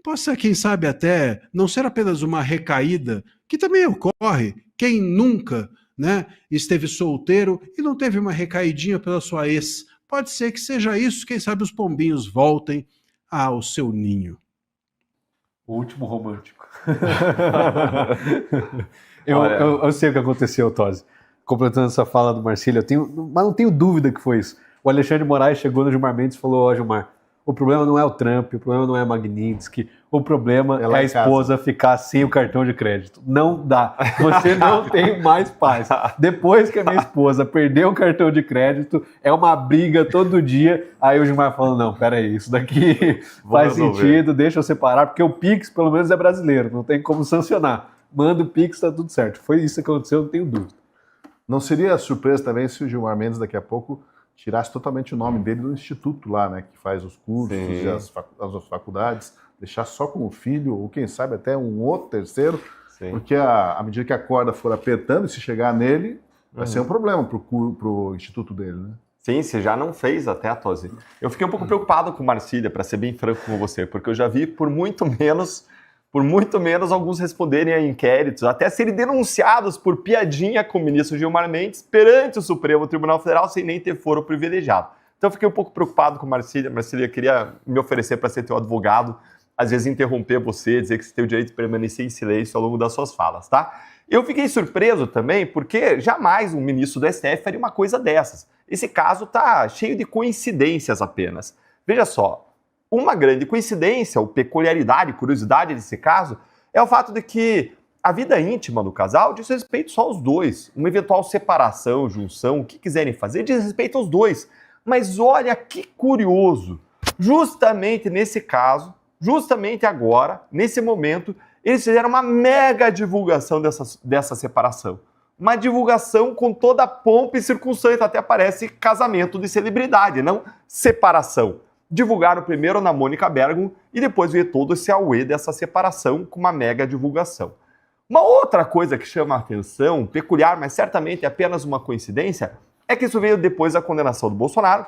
possa, quem sabe, até não ser apenas uma recaída, que também ocorre. Quem nunca, né, esteve solteiro e não teve uma recaidinha pela sua ex? Pode ser que seja isso, quem sabe os pombinhos voltem ao seu ninho. O último romântico. eu sei o que aconteceu, Tosi. Completando essa fala do Marcílio, mas não tenho dúvida que foi isso. O Alexandre Moraes chegou no Gilmar Mendes e falou: ó, Gilmar, o problema não é o Trump, o problema não é a Magnitsky, o problema é a esposa ficar sem o cartão de crédito. Não dá. Você não tem mais paz. Depois que a minha esposa perdeu o cartão de crédito, é uma briga todo dia. Aí o Gilmar falou: não, peraí, isso daqui faz sentido, deixa eu separar, porque o Pix, pelo menos, é brasileiro, não tem como sancionar. Manda o Pix, tá tudo certo. Foi isso que aconteceu, não tenho dúvida. Não seria surpresa também se o Gilmar Mendes daqui a pouco tirasse totalmente o nome dele do instituto lá, né, que faz os cursos e as faculdades, deixar só com o filho, ou quem sabe até um outro terceiro, porque à medida que a corda for apertando, se chegar nele, vai ser um problema pro instituto dele, né? Sim, você já não fez até, Tosi. Eu fiquei um pouco preocupado com o Marcília, para ser bem franco com você, porque eu já vi por muito menos alguns responderem a inquéritos, até serem denunciados por piadinha com o ministro Gilmar Mendes perante o Supremo Tribunal Federal sem nem ter foro privilegiado. Então eu fiquei um pouco preocupado com o Marcília. Marcília, queria me oferecer para ser teu advogado às vezes, interromper você, dizer que você tem o direito de permanecer em silêncio ao longo das suas falas, tá? Eu fiquei surpreso também, porque jamais um ministro do STF faria uma coisa dessas. Esse caso tá cheio de coincidências apenas. Veja só, uma grande coincidência, ou peculiaridade, curiosidade desse caso, é o fato de que a vida íntima do casal diz respeito só aos dois. Uma eventual separação, junção, o que quiserem fazer, diz respeito aos dois. Mas olha que curioso, justamente nesse caso, justamente agora, nesse momento, eles fizeram uma mega divulgação dessa separação. Uma divulgação com toda a pompa e circunstância, até parece casamento de celebridade, não separação. Divulgaram primeiro na Mônica Bergamo e depois veio todo esse auê dessa separação com uma mega divulgação. Uma outra coisa que chama a atenção, peculiar, mas certamente é apenas uma coincidência, é que isso veio depois da condenação do Bolsonaro,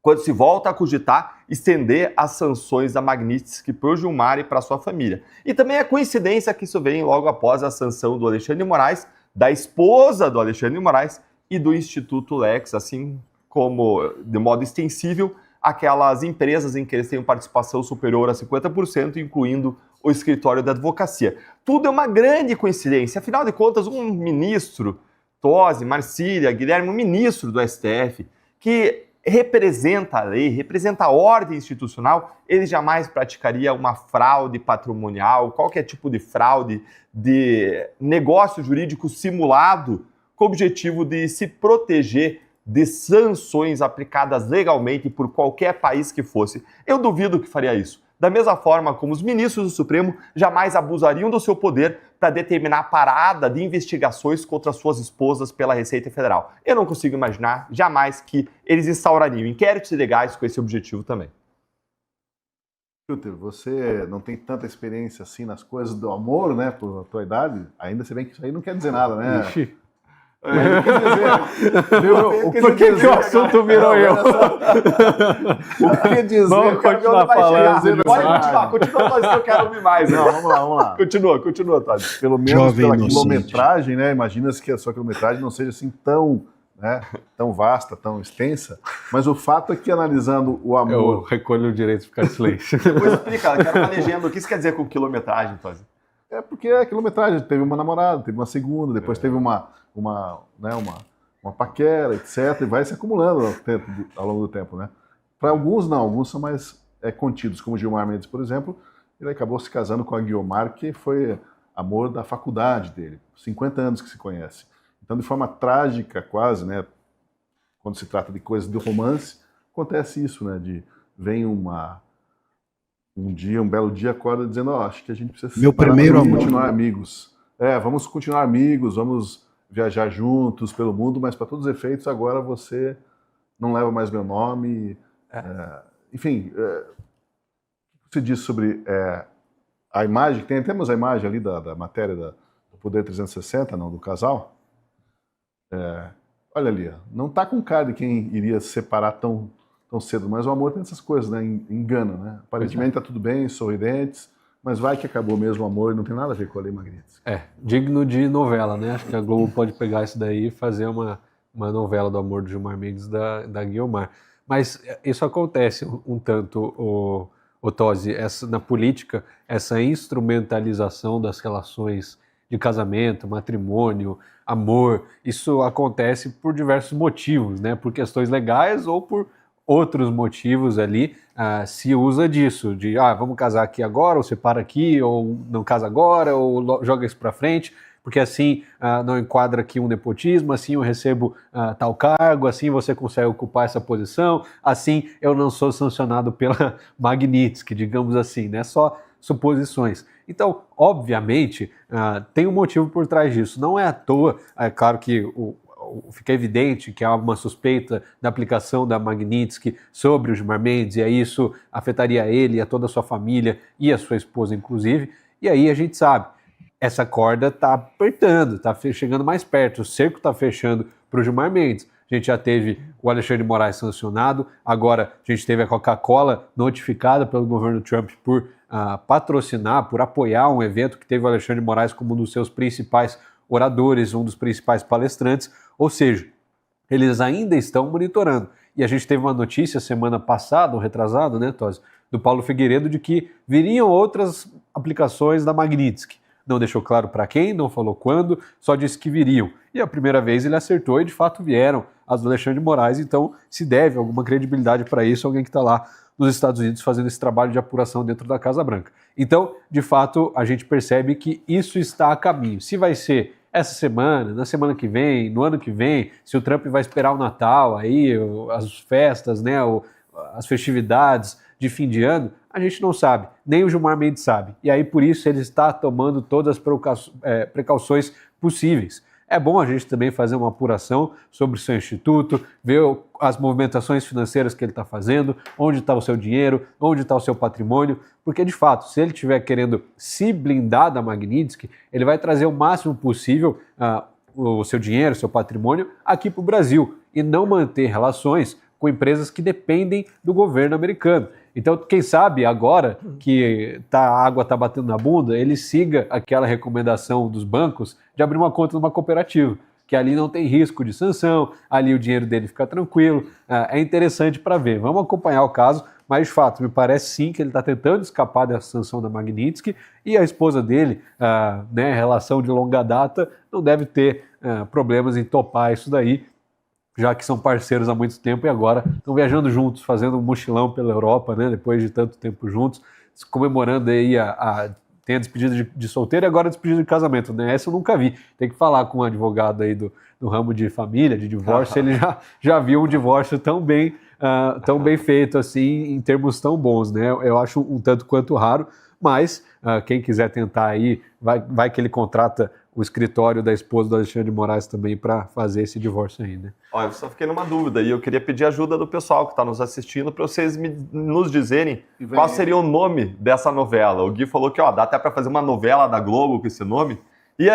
quando se volta a cogitar estender as sanções da Magnitsky para o Gilmar e para sua família. E também é coincidência que isso vem logo após a sanção do Alexandre de Moraes, da esposa do Alexandre de Moraes e do Instituto Lex, assim como, de modo extensível, aquelas empresas em que eles têm participação superior a 50%, incluindo o escritório da advocacia. Tudo é uma grande coincidência. Afinal de contas, um ministro, Tosi, Marcília, Guilherme, um ministro do STF, que representa a lei, representa a ordem institucional, ele jamais praticaria uma fraude patrimonial, qualquer tipo de fraude, de negócio jurídico simulado, com o objetivo de se proteger de sanções aplicadas legalmente por qualquer país que fosse. Eu duvido que faria isso. Da mesma forma como os ministros do Supremo jamais abusariam do seu poder para determinar a parada de investigações contra suas esposas pela Receita Federal. Eu não consigo imaginar jamais que eles instaurariam inquéritos ilegais com esse objetivo também. Kilter, você não tem tanta experiência assim nas coisas do amor, né, por tua idade? Ainda se bem que isso aí não quer dizer nada, né? Ixi. Por que o assunto virou eu? O que dizer? Vamos continuar falando. Pode continua, mas eu quero ouvir mais. Não, vamos lá. Continua, Tati. Pelo menos Jovem pela inocente. quilometragem, né? Imagina-se que a sua quilometragem não seja assim tão vasta, tão extensa, mas o fato é que analisando o Eu amor... recolho o direito de ficar em silêncio. Depois explica, eu quero uma legenda. O que isso quer dizer com quilometragem, Tosi? É porque a quilometragem, teve uma namorada, teve uma segunda, depois teve uma paquera, etc. E vai se acumulando ao longo do tempo, né? Para alguns não, alguns são mais contidos, como Gilmar Mendes, por exemplo. Ele acabou se casando com a Guiomar, que foi amor da faculdade dele, 50 anos que se conhece. Então, de forma trágica quase, né? Quando se trata de coisas de romance, acontece isso, né? Vem um belo dia, acorda dizendo, acho que a gente precisa Meu primeiro amor. Continuar amigos. Vamos continuar amigos, vamos viajar juntos pelo mundo, mas para todos os efeitos, agora você não leva mais meu nome. Enfim, o que você diz sobre a imagem? Temos a imagem ali da matéria do Poder 360, não, do casal? Olha ali, não está com cara de quem iria se separar tão cedo, mas o amor tem essas coisas, né? Engana, né? Aparentemente está tudo bem, sorridentes, mas vai que acabou mesmo o amor e não tem nada a ver com a Lei Magnitsky. Digno de novela, né? Acho que a Globo pode pegar isso daí e fazer uma novela do amor do Gilmar Mendes da Guiomar. Mas isso acontece um tanto, o Tosi, na política, essa instrumentalização das relações de casamento, matrimônio, amor, isso acontece por diversos motivos, né? Por questões legais ou por outros motivos ali, se usa disso, de vamos casar aqui agora, ou separa aqui, ou não casa agora, ou joga isso para frente, porque assim não enquadra aqui um nepotismo, assim eu recebo tal cargo, assim você consegue ocupar essa posição, assim eu não sou sancionado pela Magnitsky, digamos assim, né? Só suposições. Então, obviamente, tem um motivo por trás disso. Não é à toa, é claro que fica evidente que há uma suspeita da aplicação da Magnitsky sobre o Gilmar Mendes, e aí isso afetaria ele, a toda a sua família e a sua esposa, inclusive. E aí a gente sabe, essa corda está apertando, está chegando mais perto, o cerco está fechando para o Gilmar Mendes. A gente já teve o Alexandre de Moraes sancionado, agora a gente teve a Coca-Cola notificada pelo governo Trump por patrocinar, por apoiar um evento que teve o Alexandre de Moraes como um dos seus principais oradores, um dos principais palestrantes, ou seja, eles ainda estão monitorando. E a gente teve uma notícia semana passada, ou retrasado, né, Tosi, do Paulo Figueiredo de que viriam outras aplicações da Magnitsky. Não deixou claro para quem, não falou quando, só disse que viriam. E a primeira vez ele acertou e de fato vieram as do Alexandre de Moraes, então se deve alguma credibilidade para isso, alguém que está lá nos Estados Unidos fazendo esse trabalho de apuração dentro da Casa Branca. Então, de fato, a gente percebe que isso está a caminho. Se vai ser essa semana, na semana que vem, no ano que vem, se o Trump vai esperar o Natal, aí, as festas, né, as festividades de fim de ano, a gente não sabe, nem o Gilmar Mendes sabe. E aí, por isso, ele está tomando todas as precauções possíveis. É bom a gente também fazer uma apuração sobre o seu instituto, ver as movimentações financeiras que ele está fazendo, onde está o seu dinheiro, onde está o seu patrimônio, porque de fato, se ele estiver querendo se blindar da Magnitsky, ele vai trazer o máximo possível o seu dinheiro, o seu patrimônio aqui para o Brasil e não manter relações com empresas que dependem do governo americano. Então, quem sabe agora que a água está batendo na bunda, ele siga aquela recomendação dos bancos de abrir uma conta numa cooperativa, que ali não tem risco de sanção, ali o dinheiro dele fica tranquilo. É interessante para ver. Vamos acompanhar o caso, mas de fato, me parece sim que ele está tentando escapar dessa sanção da Magnitsky e a esposa dele, relação de longa data, não deve ter problemas em topar isso daí, já que são parceiros há muito tempo e agora estão viajando juntos, fazendo um mochilão pela Europa, né, depois de tanto tempo juntos, comemorando aí tem a despedida de solteiro e agora a despedida de casamento, né? Essa eu nunca vi. Tem que falar com um advogado aí do ramo de família, de divórcio, ele já viu um divórcio tão bem feito assim, em termos tão bons, né? Eu acho um tanto quanto raro, mas quem quiser tentar aí, vai que ele contrata o escritório da esposa do Alexandre de Moraes também para fazer esse divórcio aí, né? Olha, eu só fiquei numa dúvida e eu queria pedir ajuda do pessoal que está nos assistindo para vocês nos dizerem qual seria o nome dessa novela. O Gui falou que dá até para fazer uma novela da Globo com esse nome. E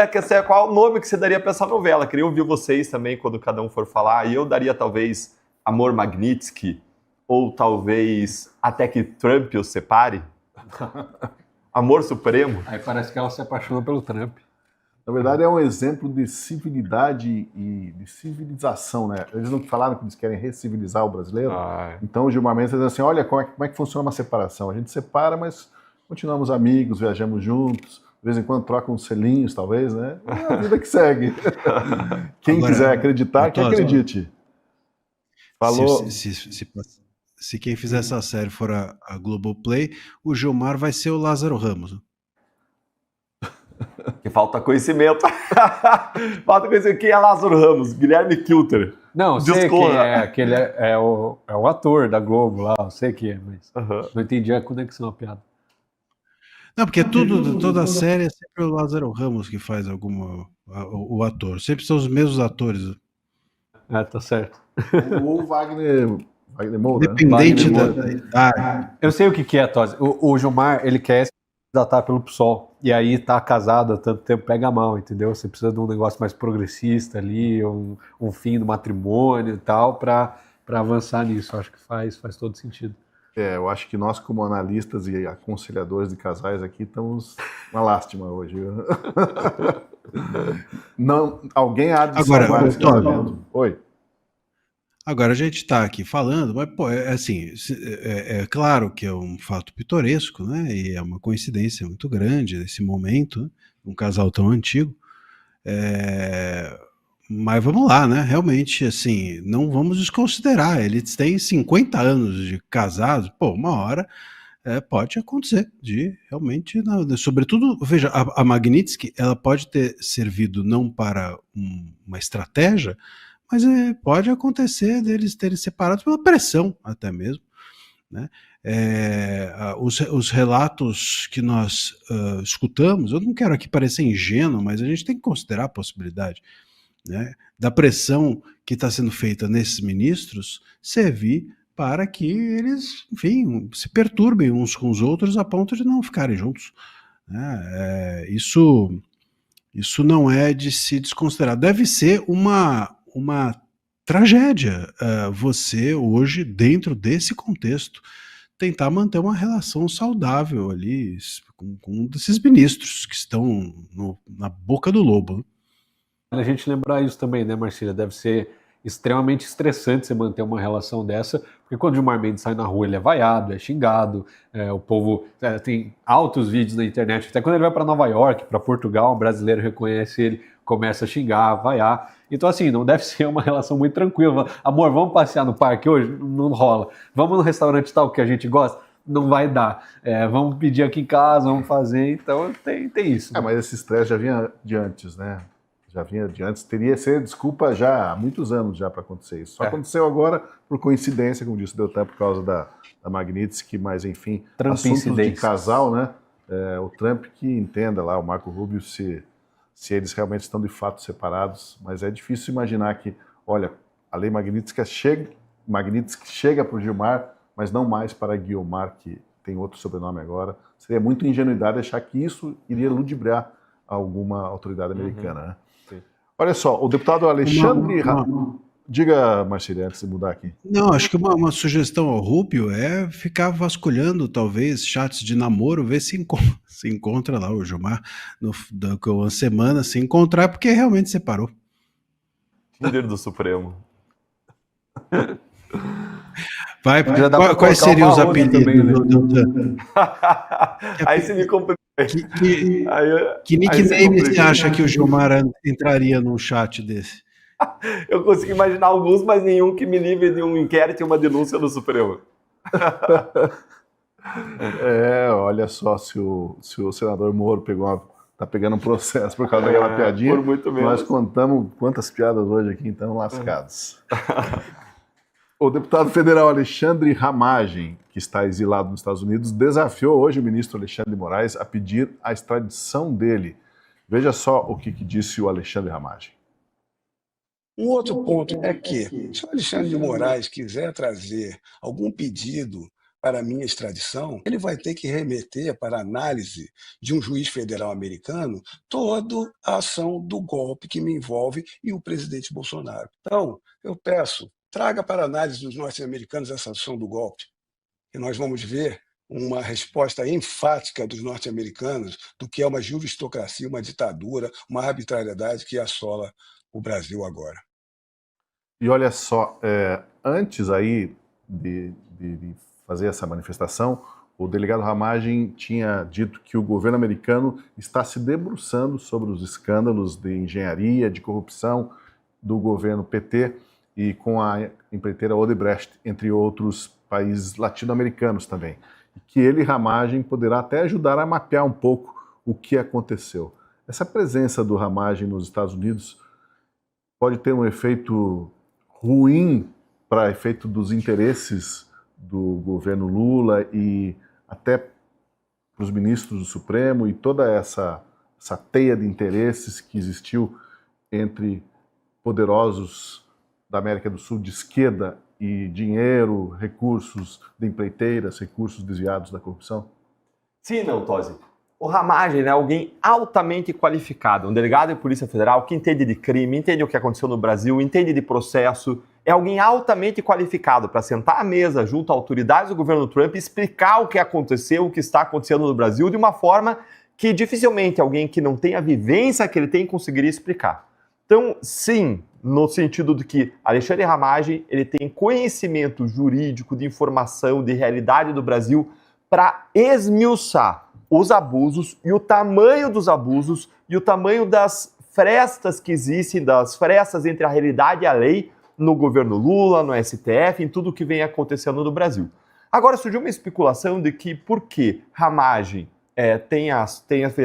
qual o nome que você daria para essa novela? Queria ouvir vocês também quando cada um for falar. E eu daria talvez Amor Magnitsky ou talvez Até que Trump os separe. Amor Supremo. Aí parece que ela se apaixonou pelo Trump. Na verdade, é um exemplo de civilidade e de civilização, né? Eles não falaram que eles querem recivilizar o brasileiro? Então o Gilmar Mendes diz assim, olha como é que funciona uma separação. A gente separa, mas continuamos amigos, viajamos juntos, de vez em quando troca uns selinhos, talvez, né? É a vida que segue. Quem quiser acreditar, que acredite. Falou... Se quem fizer essa série for a Globoplay, o Gilmar vai ser o Lázaro Ramos. Que falta conhecimento. Falta conhecimento. Quem é Lázaro Ramos? Guilherme Kilter. Não, sei quem é. Aquele é o ator da Globo lá, eu sei quem é, mas não entendi a conexão, a piada. Não, porque toda a série é sempre o Lázaro Ramos que faz o ator. Sempre são os mesmos atores. Tá certo. Ou Wagner Moura. Dependente da idade. Eu sei o que é, Tosi. O Gilmar, ele quer se candidatar pelo PSOL. E aí tá casado há tanto tempo, pega mal, entendeu? Você precisa de um negócio mais progressista ali, um fim do matrimônio e tal, para avançar nisso. Acho que faz todo sentido. Eu acho que nós, como analistas e aconselhadores de casais aqui, estamos uma lástima hoje. Não, alguém há de salvar esse casamento. Oi. Agora, a gente está aqui falando, mas, é claro que é um fato pitoresco, né? E é uma coincidência muito grande esse momento, né? Um casal tão antigo. Mas vamos lá, né? Realmente, assim, não vamos desconsiderar. Eles têm 50 anos de casados, uma hora pode acontecer, realmente, sobretudo, veja, a Magnitsky, ela pode ter servido não para uma estratégia, mas pode acontecer deles terem separado pela pressão, até mesmo, né? Os relatos que nós escutamos, eu não quero aqui parecer ingênuo, mas a gente tem que considerar a possibilidade, né, da pressão que está sendo feita nesses ministros servir para que eles, enfim, se perturbem uns com os outros a ponto de não ficarem juntos, né? Isso não é de se desconsiderar. Deve ser uma tragédia você hoje, dentro desse contexto, tentar manter uma relação saudável ali com um desses ministros que estão na boca do lobo. A gente lembrar isso também, né, Marcília? Deve ser extremamente estressante você manter uma relação dessa, porque quando o Gilmar Mendes sai na rua ele é vaiado, é xingado, o povo tem altos vídeos na internet, até quando ele vai para Nova York, para Portugal, um brasileiro reconhece ele, começa a xingar, vaiar. Então, assim, não deve ser uma relação muito tranquila. Amor, vamos passear no parque hoje? Não rola. Vamos no restaurante tal que a gente gosta? Não vai dar. Vamos pedir aqui em casa, vamos fazer. Então, tem isso. Mas esse estresse já vinha de antes, né? Já vinha de antes. Teria que ser desculpa já há muitos anos já para acontecer isso. Só aconteceu agora por coincidência, como disse o Deltan, por causa da Magnitsky, mas enfim, assuntos de casal, né? O Trump que entenda lá, o Marco Rubio, se eles realmente estão de fato separados, mas é difícil imaginar que, olha, a lei Magnitsky chega para o Gilmar, mas não mais para Guiomar, que tem outro sobrenome agora. Seria muita ingenuidade achar que isso iria ludibriar alguma autoridade americana, né? Sim. Olha só, o deputado Alexandre... Diga, Marcílio, antes de mudar aqui. Não, acho que uma sugestão ao Rubio é ficar vasculhando, talvez, chats de namoro, ver se encontra lá o Gilmar uma semana, se encontrar, porque realmente separou. Líder do Supremo. Vai, quais seriam os apelidos do... Aí você me compreende. Que nickname você acha que o Gilmar entraria num chat desse? Eu consigo imaginar alguns, mas nenhum que me livre de um inquérito e uma denúncia no Supremo. Olha só, se o senador Moro tá pegando um processo por causa daquela piadinha, por muito menos. Nós contamos quantas piadas hoje aqui, então, lascados. O deputado federal Alexandre Ramagem, que está exilado nos Estados Unidos, desafiou hoje o ministro Alexandre de Moraes a pedir a extradição dele. Veja só o que disse o Alexandre Ramagem. Um outro ponto é que, se o Alexandre de Moraes quiser trazer algum pedido para a minha extradição, ele vai ter que remeter para a análise de um juiz federal americano toda a ação do golpe que me envolve e o presidente Bolsonaro. Então, eu peço, traga para a análise dos norte-americanos essa ação do golpe, e nós vamos ver uma resposta enfática dos norte-americanos do que é uma juristocracia, uma ditadura, uma arbitrariedade que assola o Brasil agora. E olha só, antes aí de fazer essa manifestação, o delegado Ramagem tinha dito que o governo americano está se debruçando sobre os escândalos de engenharia, de corrupção do governo PT e com a empreiteira Odebrecht, entre outros países latino-americanos também. E que ele, Ramagem, poderá até ajudar a mapear um pouco o que aconteceu. Essa presença do Ramagem nos Estados Unidos pode ter um efeito ruim para efeito dos interesses do governo Lula e até para os ministros do Supremo e toda essa teia de interesses que existiu entre poderosos da América do Sul de esquerda e dinheiro, recursos de empreiteiras, recursos desviados da corrupção? Sim, não, Tosi. O Ramagem é alguém altamente qualificado, um delegado de Polícia Federal que entende de crime, entende o que aconteceu no Brasil, entende de processo, é alguém altamente qualificado para sentar à mesa junto a autoridades do governo Trump e explicar o que aconteceu, o que está acontecendo no Brasil de uma forma que dificilmente alguém que não tem a vivência que ele tem conseguiria explicar. Então, sim, no sentido de que Alexandre Ramagem ele tem conhecimento jurídico, de informação, de realidade do Brasil para esmiuçar os abusos e o tamanho dos abusos e o tamanho das frestas que existem, das frestas entre a realidade e a lei no governo Lula, no STF, em tudo o que vem acontecendo no Brasil. Agora surgiu uma especulação de que porque Ramagem tenha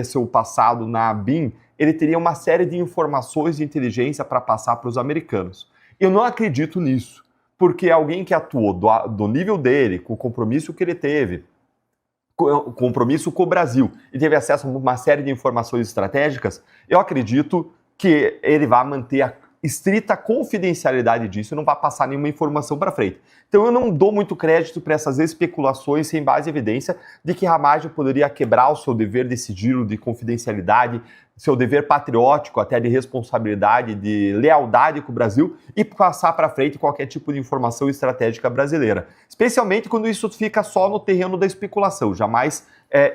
seu passado na ABIN, ele teria uma série de informações de inteligência para passar para os americanos. Eu não acredito nisso, porque alguém que atuou do nível dele, com o compromisso que ele teve, compromisso com o Brasil e teve acesso a uma série de informações estratégicas, eu acredito que ele vai manter a estrita confidencialidade disso e não vai passar nenhuma informação para frente. Então eu não dou muito crédito para essas especulações sem base em evidência de que Ramagem poderia quebrar o seu dever de sigilo, de confidencialidade, seu dever patriótico, até de responsabilidade, de lealdade com o Brasil e passar para frente qualquer tipo de informação estratégica brasileira. Especialmente quando isso fica só no terreno da especulação. Jamais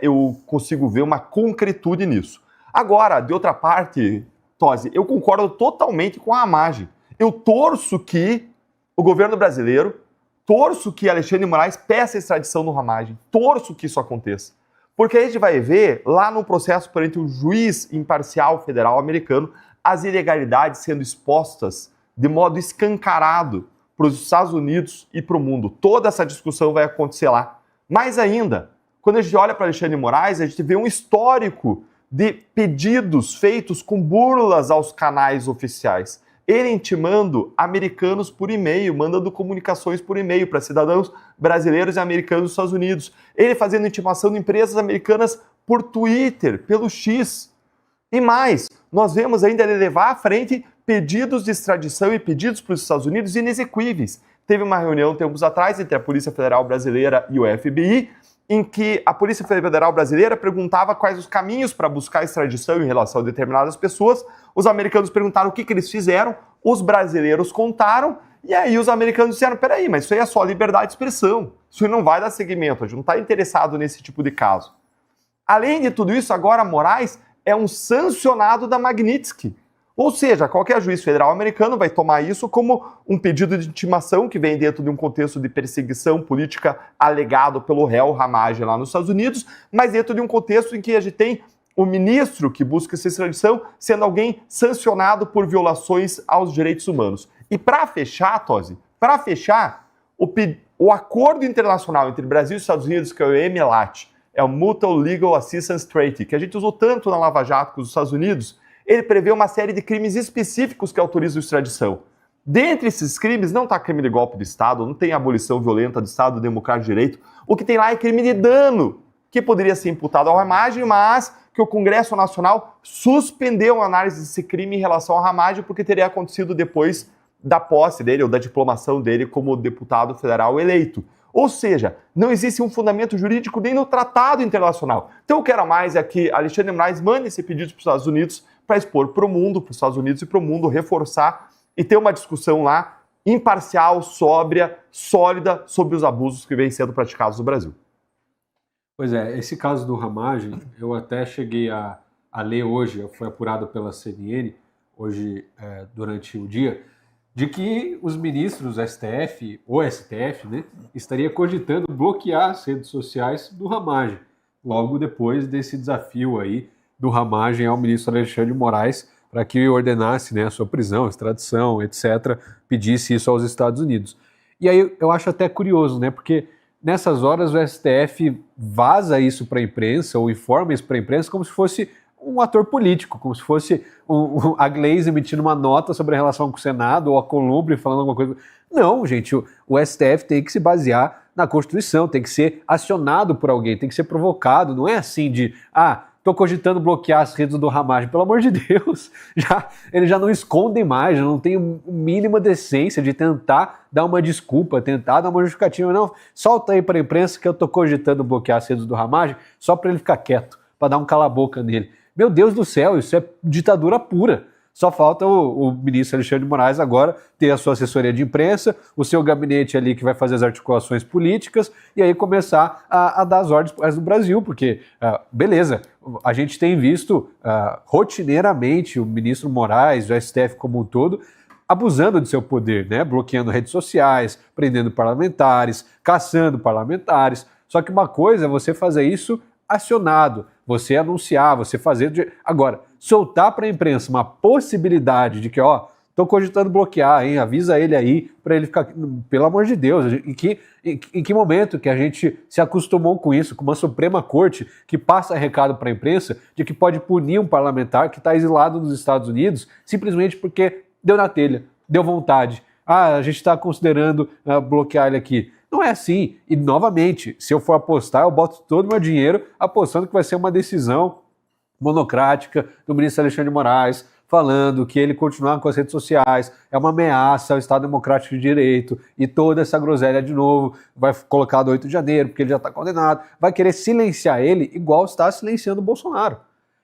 eu consigo ver uma concretude nisso. Agora, de outra parte, Tosi, eu concordo totalmente com a Ramagem. Eu torço que o governo brasileiro, torço que Alexandre de Moraes peça extradição no Ramagem, torço que isso aconteça. Porque a gente vai ver lá no processo perante o juiz imparcial federal americano as ilegalidades sendo expostas de modo escancarado para os Estados Unidos e para o mundo. Toda essa discussão vai acontecer lá. Mais ainda, quando a gente olha para Alexandre de Moraes, a gente vê um histórico de pedidos feitos com burlas aos canais oficiais. Ele intimando americanos por e-mail, mandando comunicações por e-mail para cidadãos brasileiros e americanos dos Estados Unidos. Ele fazendo intimação de empresas americanas por Twitter, pelo X. E mais, nós vemos ainda ele levar à frente pedidos de extradição e pedidos para os Estados Unidos inexequíveis. Teve uma reunião tempos atrás entre a Polícia Federal Brasileira e o FBI, em que a Polícia Federal Brasileira perguntava quais os caminhos para buscar extradição em relação a determinadas pessoas. Os americanos perguntaram o que eles fizeram, os brasileiros contaram, e aí os americanos disseram, peraí, mas isso aí é só liberdade de expressão, isso aí não vai dar seguimento, a gente não está interessado nesse tipo de caso. Além de tudo isso, agora Moraes é um sancionado da Magnitsky. Ou seja, qualquer juiz federal americano vai tomar isso como um pedido de intimação que vem dentro de um contexto de perseguição política alegado pelo réu Ramagem lá nos Estados Unidos, mas dentro de um contexto em que a gente tem o ministro que busca essa extradição sendo alguém sancionado por violações aos direitos humanos. E para fechar, Tosi, o acordo internacional entre Brasil e Estados Unidos, que é o MLAT, é o Mutual Legal Assistance Treaty, que a gente usou tanto na Lava Jato com os Estados Unidos, ele prevê uma série de crimes específicos que autorizam extradição. Dentre esses crimes não está crime de golpe de Estado, não tem abolição violenta do Estado Democrático de Direito. O que tem lá é crime de dano, que poderia ser imputado ao Ramagem, mas que o Congresso Nacional suspendeu a análise desse crime em relação ao Ramagem, porque teria acontecido depois da posse dele ou da diplomação dele como deputado federal eleito. Ou seja, não existe um fundamento jurídico nem no tratado internacional. Então o que era mais é que Alexandre de Moraes mande esse pedido para os Estados Unidos para expor para o mundo, para os Estados Unidos e para o mundo, reforçar e ter uma discussão lá imparcial, sóbria, sólida sobre os abusos que vêm sendo praticados no Brasil. Pois é, esse caso do Ramagem, eu até cheguei a ler hoje, foi apurado pela CNN, hoje durante o dia, de que os ministros STF, ou STF, né, estaria cogitando bloquear as redes sociais do Ramagem, logo depois desse desafio aí do Ramagem ao ministro Alexandre de Moraes para que ordenasse, né, a sua prisão, extradição, etc., pedisse isso aos Estados Unidos. E aí eu acho até curioso, né, porque nessas horas o STF vaza isso para a imprensa ou informa isso para a imprensa como se fosse um ator político, como se fosse a Glaze emitindo uma nota sobre a relação com o Senado ou a Columbre falando alguma coisa. Não, gente, o STF tem que se basear na Constituição, tem que ser acionado por alguém, tem que ser provocado. Não é assim de, estou cogitando bloquear as redes do Ramagem. Pelo amor de Deus, eles já não escondem mais, já não tem mínima decência de tentar dar uma desculpa, tentar dar uma justificativa. Não, solta aí para a imprensa que eu estou cogitando bloquear as redes do Ramagem só para ele ficar quieto, para dar um cala-boca nele. Meu Deus do céu, isso é ditadura pura. Só falta o ministro Alexandre de Moraes agora ter a sua assessoria de imprensa, o seu gabinete ali que vai fazer as articulações políticas e aí começar a dar as ordens para o resto do Brasil, porque, beleza, a gente tem visto rotineiramente o ministro Moraes, o STF como um todo, abusando de seu poder, né? Bloqueando redes sociais, prendendo parlamentares, caçando parlamentares. Só que uma coisa é você fazer isso acionado, você anunciar, você fazer... Agora, soltar para a imprensa uma possibilidade de que, estou cogitando bloquear, hein? Avisa ele aí para ele ficar... Pelo amor de Deus, em que momento que a gente se acostumou com isso, com uma Suprema Corte que passa recado para a imprensa de que pode punir um parlamentar que está exilado nos Estados Unidos simplesmente porque deu na telha, deu vontade. A gente está considerando bloquear ele aqui. Não é assim. E, novamente, se eu for apostar, eu boto todo o meu dinheiro apostando que vai ser uma decisão monocrática do ministro Alexandre de Moraes, falando que ele continuar com as redes sociais é uma ameaça ao Estado Democrático de Direito e toda essa groselha de novo, vai colocar do 8 de janeiro, porque ele já está condenado, vai querer silenciar ele igual está silenciando o Bolsonaro.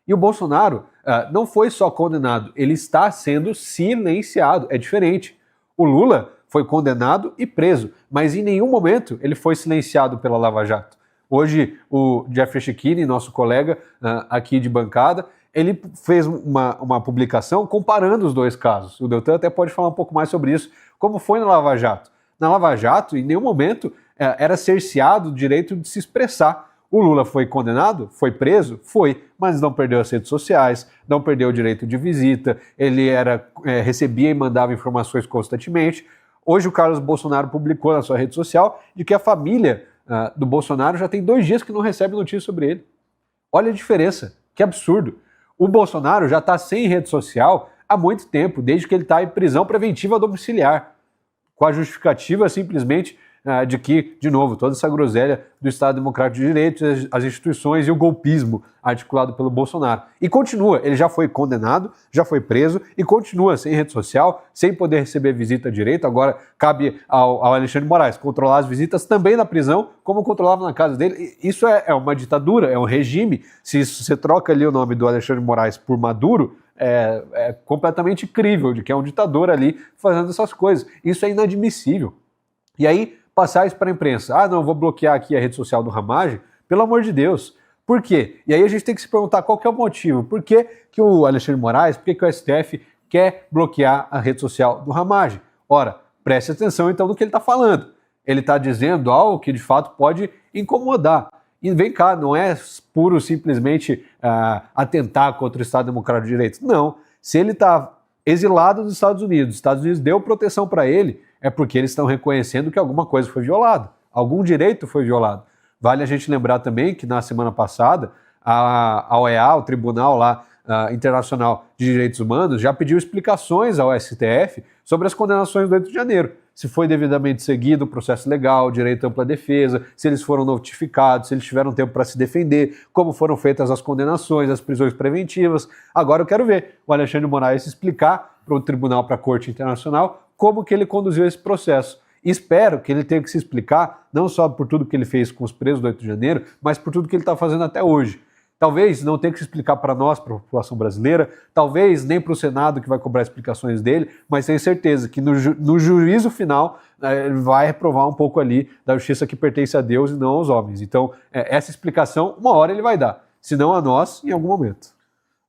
E o Bolsonaro não foi só condenado, ele está sendo silenciado, é diferente. O Lula foi condenado e preso, mas em nenhum momento ele foi silenciado pela Lava Jato. Hoje, o Jeffrey Schickini, nosso colega aqui de bancada, ele fez uma publicação comparando os dois casos. O Deltan até pode falar um pouco mais sobre isso, como foi na Lava Jato. Na Lava Jato, em nenhum momento era cerceado o direito de se expressar. O Lula foi condenado? Foi preso? Foi, mas não perdeu as redes sociais, não perdeu o direito de visita, ele recebia e mandava informações constantemente. Hoje o Carlos Bolsonaro publicou na sua rede social de que a família do Bolsonaro já tem 2 dias que não recebe notícia sobre ele. Olha a diferença, que absurdo. O Bolsonaro já está sem rede social há muito tempo, desde que ele está em prisão preventiva domiciliar, com a justificativa simplesmente de que, de novo, toda essa groselha do Estado Democrático de Direito, as instituições e o golpismo articulado pelo Bolsonaro. E continua, ele já foi condenado, já foi preso e continua sem rede social, sem poder receber visita direito. Agora cabe ao Alexandre de Moraes controlar as visitas também na prisão, como controlava na casa dele. Isso é uma ditadura, é um regime. Se você troca ali o nome do Alexandre de Moraes por Maduro, é completamente incrível de que é um ditador ali fazendo essas coisas. Isso é inadmissível. E aí, passar isso para a imprensa. Não, vou bloquear aqui a rede social do Ramagem. Pelo amor de Deus. Por quê? E aí a gente tem que se perguntar qual que é o motivo. Por que que o Alexandre de Moraes, por que o STF quer bloquear a rede social do Ramagem? Ora, preste atenção então no que ele está falando. Ele está dizendo algo que de fato pode incomodar. E vem cá, não é puro simplesmente atentar contra o Estado Democrático de Direito. Não. Se ele está exilado dos Estados Unidos, os Estados Unidos deu proteção para ele, é porque eles estão reconhecendo que alguma coisa foi violada, algum direito foi violado. Vale a gente lembrar também que na semana passada, a OEA, o Tribunal lá, Internacional de Direitos Humanos, já pediu explicações ao STF sobre as condenações do 8 de janeiro. Se foi devidamente seguido o processo legal, direito à ampla defesa, se eles foram notificados, se eles tiveram tempo para se defender, como foram feitas as condenações, as prisões preventivas. Agora eu quero ver o Alexandre de Moraes explicar para o Tribunal, para a Corte Internacional, como que ele conduziu esse processo. E espero que ele tenha que se explicar, não só por tudo que ele fez com os presos do 8 de janeiro, mas por tudo que ele está fazendo até hoje. Talvez não tenha que se explicar para nós, para a população brasileira, talvez nem para o Senado que vai cobrar explicações dele, mas tenho certeza que no juízo final ele vai reprovar um pouco ali da justiça que pertence a Deus e não aos homens. Então, essa explicação, uma hora ele vai dar, se não a nós, em algum momento.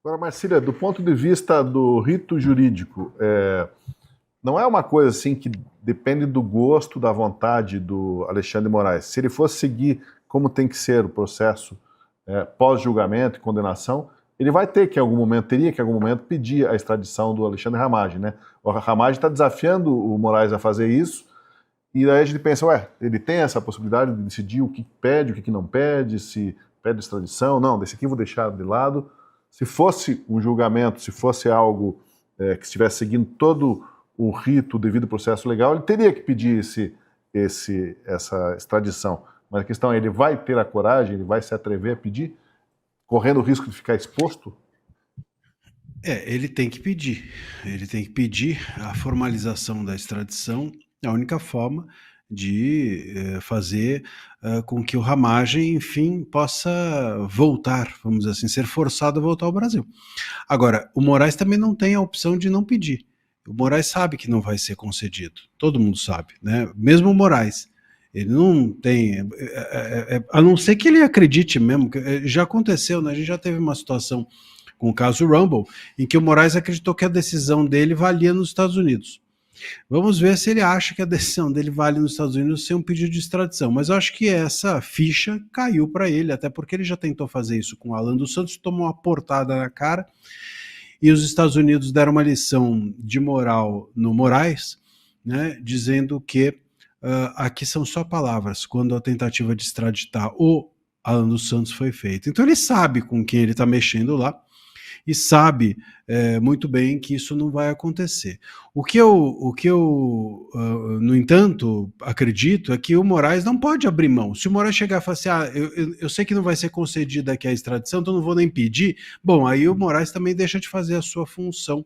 Agora, Marcília, do ponto de vista do rito jurídico, não é uma coisa assim que depende do gosto, da vontade do Alexandre de Moraes. Se ele fosse seguir como tem que ser o processo pós-julgamento e condenação, ele vai ter que em algum momento, teria que em algum momento pedir a extradição do Alexandre Ramagem, né? O Ramagem está desafiando o Moraes a fazer isso, e daí a gente pensa, ele tem essa possibilidade de decidir o que pede, o que não pede, se pede extradição, não, desse aqui eu vou deixar de lado. Se fosse um julgamento, se fosse algo que estivesse seguindo todo o rito, o devido processo legal, ele teria que pedir essa extradição. Mas a questão é, ele vai ter a coragem, ele vai se atrever a pedir, correndo o risco de ficar exposto? Ele tem que pedir. Ele tem que pedir a formalização da extradição. É a única forma de fazer com que o Ramagem, enfim, possa voltar, vamos dizer assim, ser forçado a voltar ao Brasil. Agora, o Moraes também não tem a opção de não pedir. O Moraes sabe que não vai ser concedido. Todo mundo sabe, né? Mesmo o Moraes. Ele não tem... a não ser que ele acredite mesmo. Já aconteceu, né? A gente já teve uma situação com o caso Rumble, em que o Moraes acreditou que a decisão dele valia nos Estados Unidos. Vamos ver se ele acha que a decisão dele vale nos Estados Unidos sem um pedido de extradição. Mas eu acho que essa ficha caiu para ele, até porque ele já tentou fazer isso com o Alan dos Santos, tomou uma portada na cara, e os Estados Unidos deram uma lição de moral no Moraes, né, dizendo que aqui são só palavras, quando a tentativa de extraditar o Alan dos Santos foi feita. Então ele sabe com quem ele está mexendo lá, e sabe muito bem que isso não vai acontecer. O que eu no entanto, acredito é que o Moraes não pode abrir mão. Se o Moraes chegar e falar assim, eu sei que não vai ser concedida aqui a extradição, então não vou nem pedir, bom, aí o Moraes também deixa de fazer a sua função,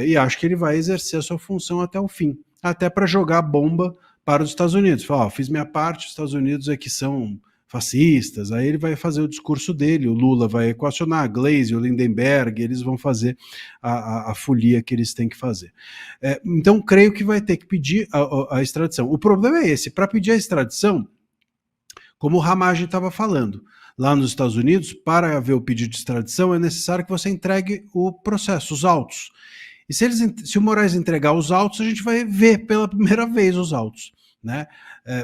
e acho que ele vai exercer a sua função até o fim, até para jogar bomba para os Estados Unidos. Falar, fiz minha parte, os Estados Unidos é que são fascistas, aí ele vai fazer o discurso dele, o Lula vai equacionar, a Gleisi, o Lindenberg, eles vão fazer a folia que eles têm que fazer. Então, creio que vai ter que pedir a extradição. O problema é esse, para pedir a extradição, Como o Ramagem estava falando, lá nos Estados Unidos, para haver o pedido de extradição, é necessário que você entregue o processo, os autos. E se o Moraes entregar os autos, a gente vai ver pela primeira vez os autos, né?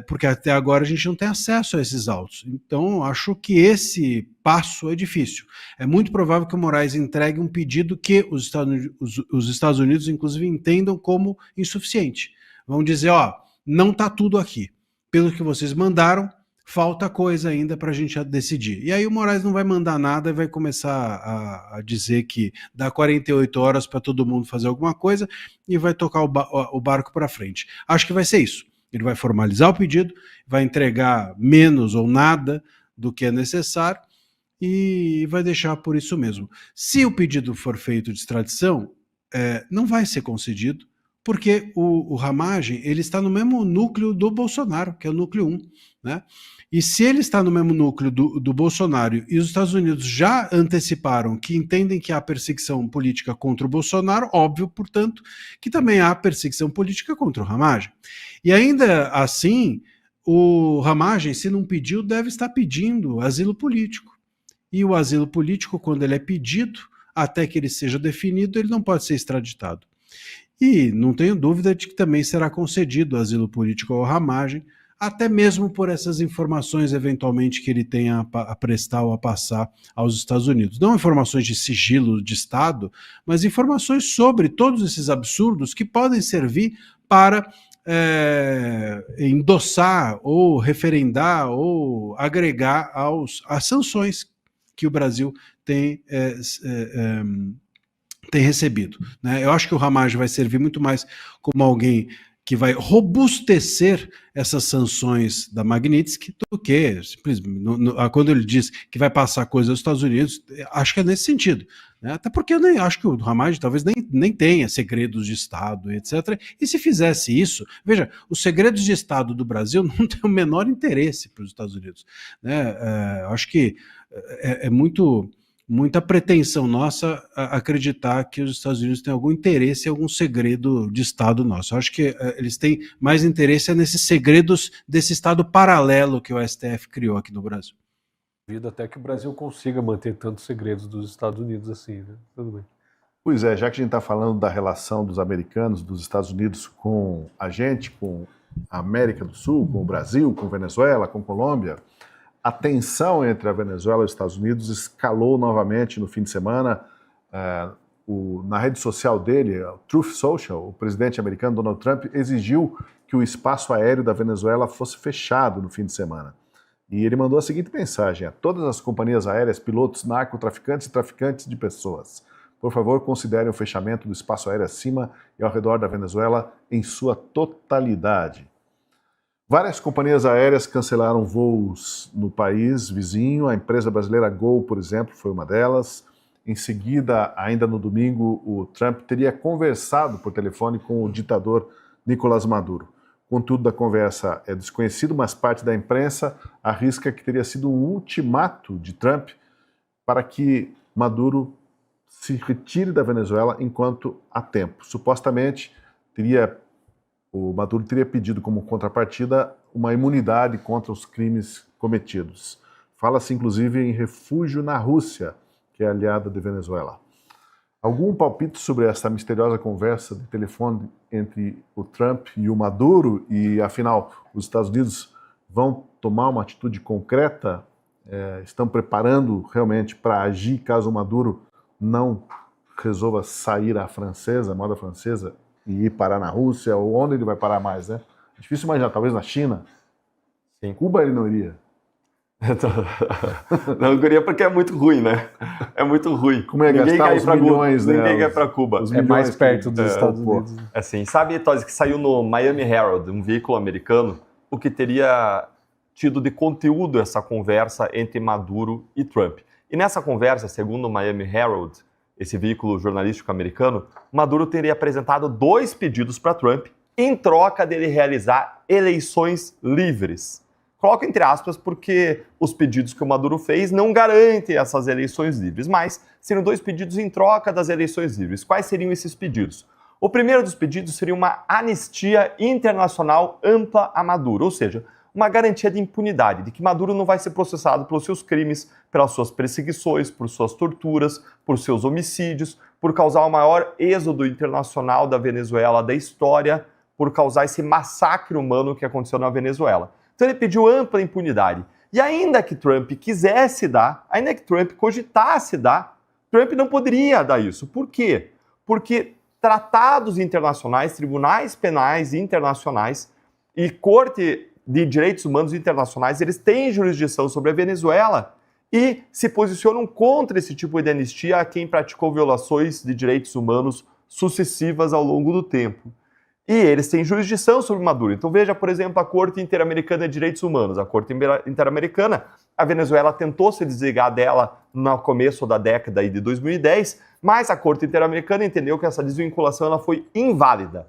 Porque até agora a gente não tem acesso a esses autos. Então, acho que esse passo é difícil. É muito provável que o Moraes entregue um pedido que os Estados Unidos, inclusive, entendam como insuficiente. Vão dizer, ó, não está tudo aqui. Pelo que vocês mandaram, falta coisa ainda para a gente decidir. E aí o Moraes não vai mandar nada e vai começar a dizer que dá 48 horas para todo mundo fazer alguma coisa e vai tocar o barco para frente. Acho que vai ser isso. Ele vai formalizar o pedido, vai entregar menos ou nada do que é necessário e vai deixar por isso mesmo. Se o pedido for feito de extradição, não vai ser concedido, porque o Ramagem ele está no mesmo núcleo do Bolsonaro, que é o núcleo 1, né? E se ele está no mesmo núcleo do Bolsonaro e os Estados Unidos já anteciparam que entendem que há perseguição política contra o Bolsonaro, óbvio, portanto, que também há perseguição política contra o Ramagem. E ainda assim, o Ramagem, se não pediu, deve estar pedindo asilo político. E o asilo político, quando ele é pedido, até que ele seja definido, ele não pode ser extraditado. E não tenho dúvida de que também será concedido asilo político ao Ramagem, até mesmo por essas informações, eventualmente, que ele tenha a prestar ou a passar aos Estados Unidos. Não informações de sigilo de Estado, mas informações sobre todos esses absurdos que podem servir para endossar ou referendar ou agregar às sanções que o Brasil tem recebido, né? Eu acho que o Ramagem vai servir muito mais como alguém que vai robustecer essas sanções da Magnitsky do que simplesmente quando ele diz que vai passar coisa aos Estados Unidos, acho que é nesse sentido, né? Até porque eu nem acho que o Ramagem talvez nem tenha segredos de Estado, etc. E se fizesse isso, veja, os segredos de Estado do Brasil não têm o menor interesse para os Estados Unidos, né? Acho que é muita pretensão nossa acreditar que os Estados Unidos têm algum interesse em algum segredo de Estado nosso. Eu acho que eles têm mais interesse nesses segredos desse Estado paralelo que o STF criou aqui no Brasil. Até que o Brasil consiga manter tantos segredos dos Estados Unidos assim, né? Tudo bem. Pois é, já que a gente está falando da relação dos americanos, dos Estados Unidos com a gente, com a América do Sul, com o Brasil, com Venezuela, com Colômbia, a tensão entre a Venezuela e os Estados Unidos escalou novamente no fim de semana. Na rede social dele, o Truth Social, o presidente americano Donald Trump exigiu que o espaço aéreo da Venezuela fosse fechado no fim de semana. E ele mandou a seguinte mensagem a todas as companhias aéreas, pilotos, narcotraficantes e traficantes de pessoas. Por favor, considerem o fechamento do espaço aéreo acima e ao redor da Venezuela em sua totalidade. Várias companhias aéreas cancelaram voos no país vizinho. A empresa brasileira Gol, por exemplo, foi uma delas. Em seguida, ainda no domingo, o Trump teria conversado por telefone com o ditador Nicolás Maduro. O conteúdo da conversa é desconhecido, mas parte da imprensa arrisca que teria sido um ultimato de Trump para que Maduro se retire da Venezuela enquanto há tempo. Supostamente, o Maduro teria pedido como contrapartida uma imunidade contra os crimes cometidos. Fala-se, inclusive, em refúgio na Rússia, que é aliada de Venezuela. Algum palpite sobre essa misteriosa conversa de telefone entre o Trump e o Maduro? E, afinal, os Estados Unidos vão tomar uma atitude concreta? Estão preparando realmente para agir caso o Maduro não resolva sair à francesa, à moda francesa, e ir parar na Rússia, ou onde ele vai parar mais, né? Difícil imaginar, talvez na China. Sim. Cuba ele não iria. Não iria porque é muito ruim, né? É muito ruim. Como é gastar os milhões, né? Ninguém quer para Cuba. É mais perto dos Estados Unidos. Assim, sabe, Tosi, que saiu no Miami Herald, um veículo americano, o que teria tido de conteúdo essa conversa entre Maduro e Trump. E nessa conversa, segundo o Miami Herald, esse veículo jornalístico americano, Maduro teria apresentado 2 pedidos para Trump em troca dele realizar eleições livres. Coloco entre aspas porque os pedidos que o Maduro fez não garantem essas eleições livres, mas seriam 2 pedidos em troca das eleições livres. Quais seriam esses pedidos? O primeiro dos pedidos seria uma anistia internacional ampla a Maduro, ou seja, uma garantia de impunidade, de que Maduro não vai ser processado pelos seus crimes, pelas suas perseguições, por suas torturas, por seus homicídios, por causar o maior êxodo internacional da Venezuela da história, por causar esse massacre humano que aconteceu na Venezuela. Então ele pediu ampla impunidade. E ainda que Trump quisesse dar, ainda que Trump cogitasse dar, Trump não poderia dar isso. Por quê? Porque tratados internacionais, tribunais penais internacionais e Corte de Direitos Humanos Internacionais, eles têm jurisdição sobre a Venezuela e se posicionam contra esse tipo de anistia a quem praticou violações de direitos humanos sucessivas ao longo do tempo. E eles têm jurisdição sobre Maduro. Então veja, por exemplo, a Corte Interamericana de Direitos Humanos. A Corte Interamericana, a Venezuela tentou se desligar dela no começo da década de 2010, mas a Corte Interamericana entendeu que essa desvinculação ela foi inválida.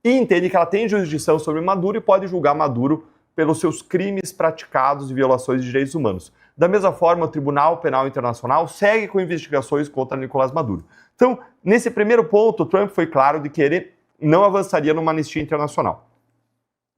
E entende que ela tem jurisdição sobre Maduro e pode julgar Maduro pelos seus crimes praticados e violações de direitos humanos. Da mesma forma, o Tribunal Penal Internacional segue com investigações contra Nicolás Maduro. Então, nesse primeiro ponto, Trump foi claro de que ele não avançaria numa anistia internacional.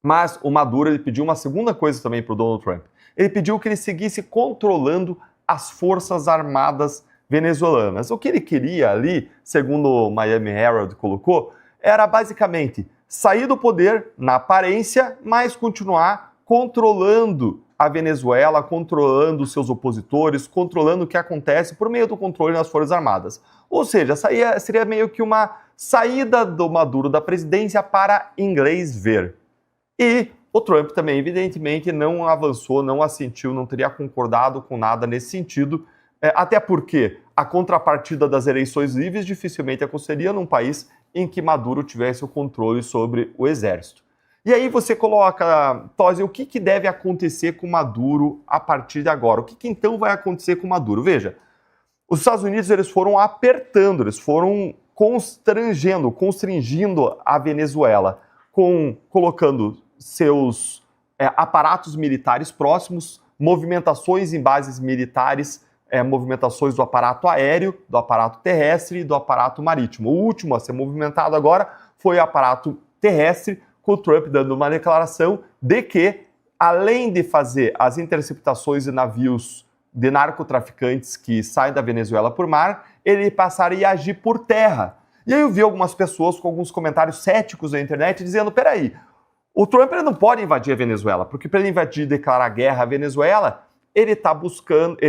Mas o Maduro ele pediu uma segunda coisa também para o Donald Trump. Ele pediu que ele seguisse controlando as forças armadas venezuelanas. O que ele queria ali, segundo o Miami Herald colocou, era basicamente sair do poder na aparência, mas continuar controlando a Venezuela, controlando seus opositores, controlando o que acontece por meio do controle nas Forças Armadas. Ou seja, seria meio que uma saída do Maduro da presidência para inglês ver. E o Trump também, evidentemente, não avançou, não assentiu, não teria concordado com nada nesse sentido, até porque a contrapartida das eleições livres dificilmente aconteceria num país em que Maduro tivesse o controle sobre o exército. E aí você coloca, Tosi, o que deve acontecer com Maduro a partir de agora? O que então vai acontecer com Maduro? Veja, os Estados Unidos eles foram apertando, eles foram constringindo a Venezuela, colocando seus aparatos militares próximos, movimentações em bases militares, movimentações do aparato aéreo, do aparato terrestre e do aparato marítimo. O último a ser movimentado agora foi o aparato terrestre, com o Trump dando uma declaração de que, além de fazer as interceptações de navios de narcotraficantes que saem da Venezuela por mar, ele passaria a agir por terra. E aí eu vi algumas pessoas com alguns comentários céticos na internet dizendo, peraí, o Trump ele não pode invadir a Venezuela, porque para ele invadir e declarar guerra à Venezuela, ele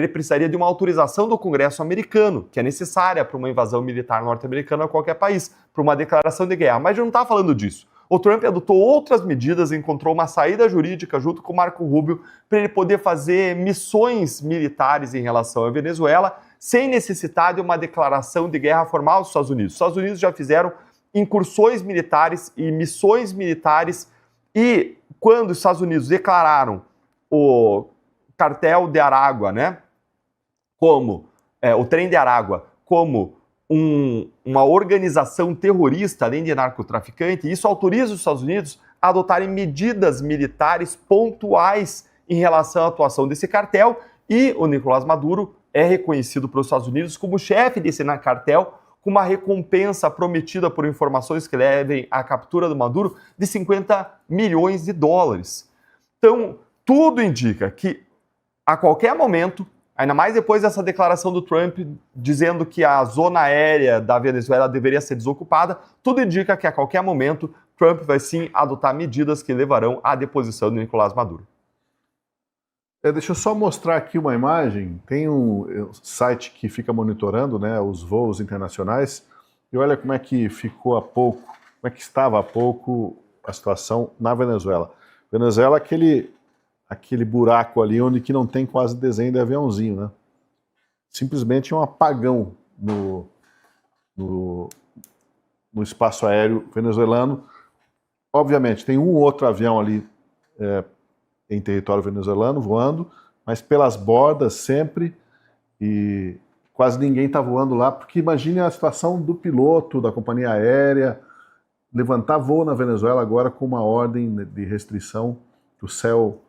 precisaria de uma autorização do Congresso americano, que é necessária para uma invasão militar norte-americana a qualquer país, para uma declaração de guerra. Mas eu não está falando disso. O Trump adotou outras medidas, encontrou uma saída jurídica junto com o Marco Rubio para ele poder fazer missões militares em relação à Venezuela sem necessitar de uma declaração de guerra formal dos Estados Unidos. Os Estados Unidos já fizeram incursões militares e missões militares e quando os Estados Unidos declararam o cartel de Aragua, né, como o trem de Aragua, como uma organização terrorista, além de narcotraficante, isso autoriza os Estados Unidos a adotarem medidas militares pontuais em relação à atuação desse cartel e o Nicolás Maduro é reconhecido pelos Estados Unidos como chefe desse cartel, com uma recompensa prometida por informações que levem à captura do Maduro de 50 milhões de dólares. Então, tudo indica que a qualquer momento, ainda mais depois dessa declaração do Trump dizendo que a zona aérea da Venezuela deveria ser desocupada, tudo indica que a qualquer momento Trump vai sim adotar medidas que levarão à deposição de Nicolás Maduro. Deixa eu só mostrar aqui uma imagem. Tem um site que fica monitorando, né, os voos internacionais e olha como é que ficou há pouco, como é que estava há pouco a situação na Venezuela. Venezuela, aquele buraco ali onde que não tem quase desenho de aviãozinho, né? Simplesmente um apagão no espaço aéreo venezuelano. Obviamente, tem um outro avião ali em território venezuelano voando, mas pelas bordas sempre, e quase ninguém está voando lá, porque imagine a situação do piloto, da companhia aérea, levantar voo na Venezuela agora com uma ordem de restrição, o céu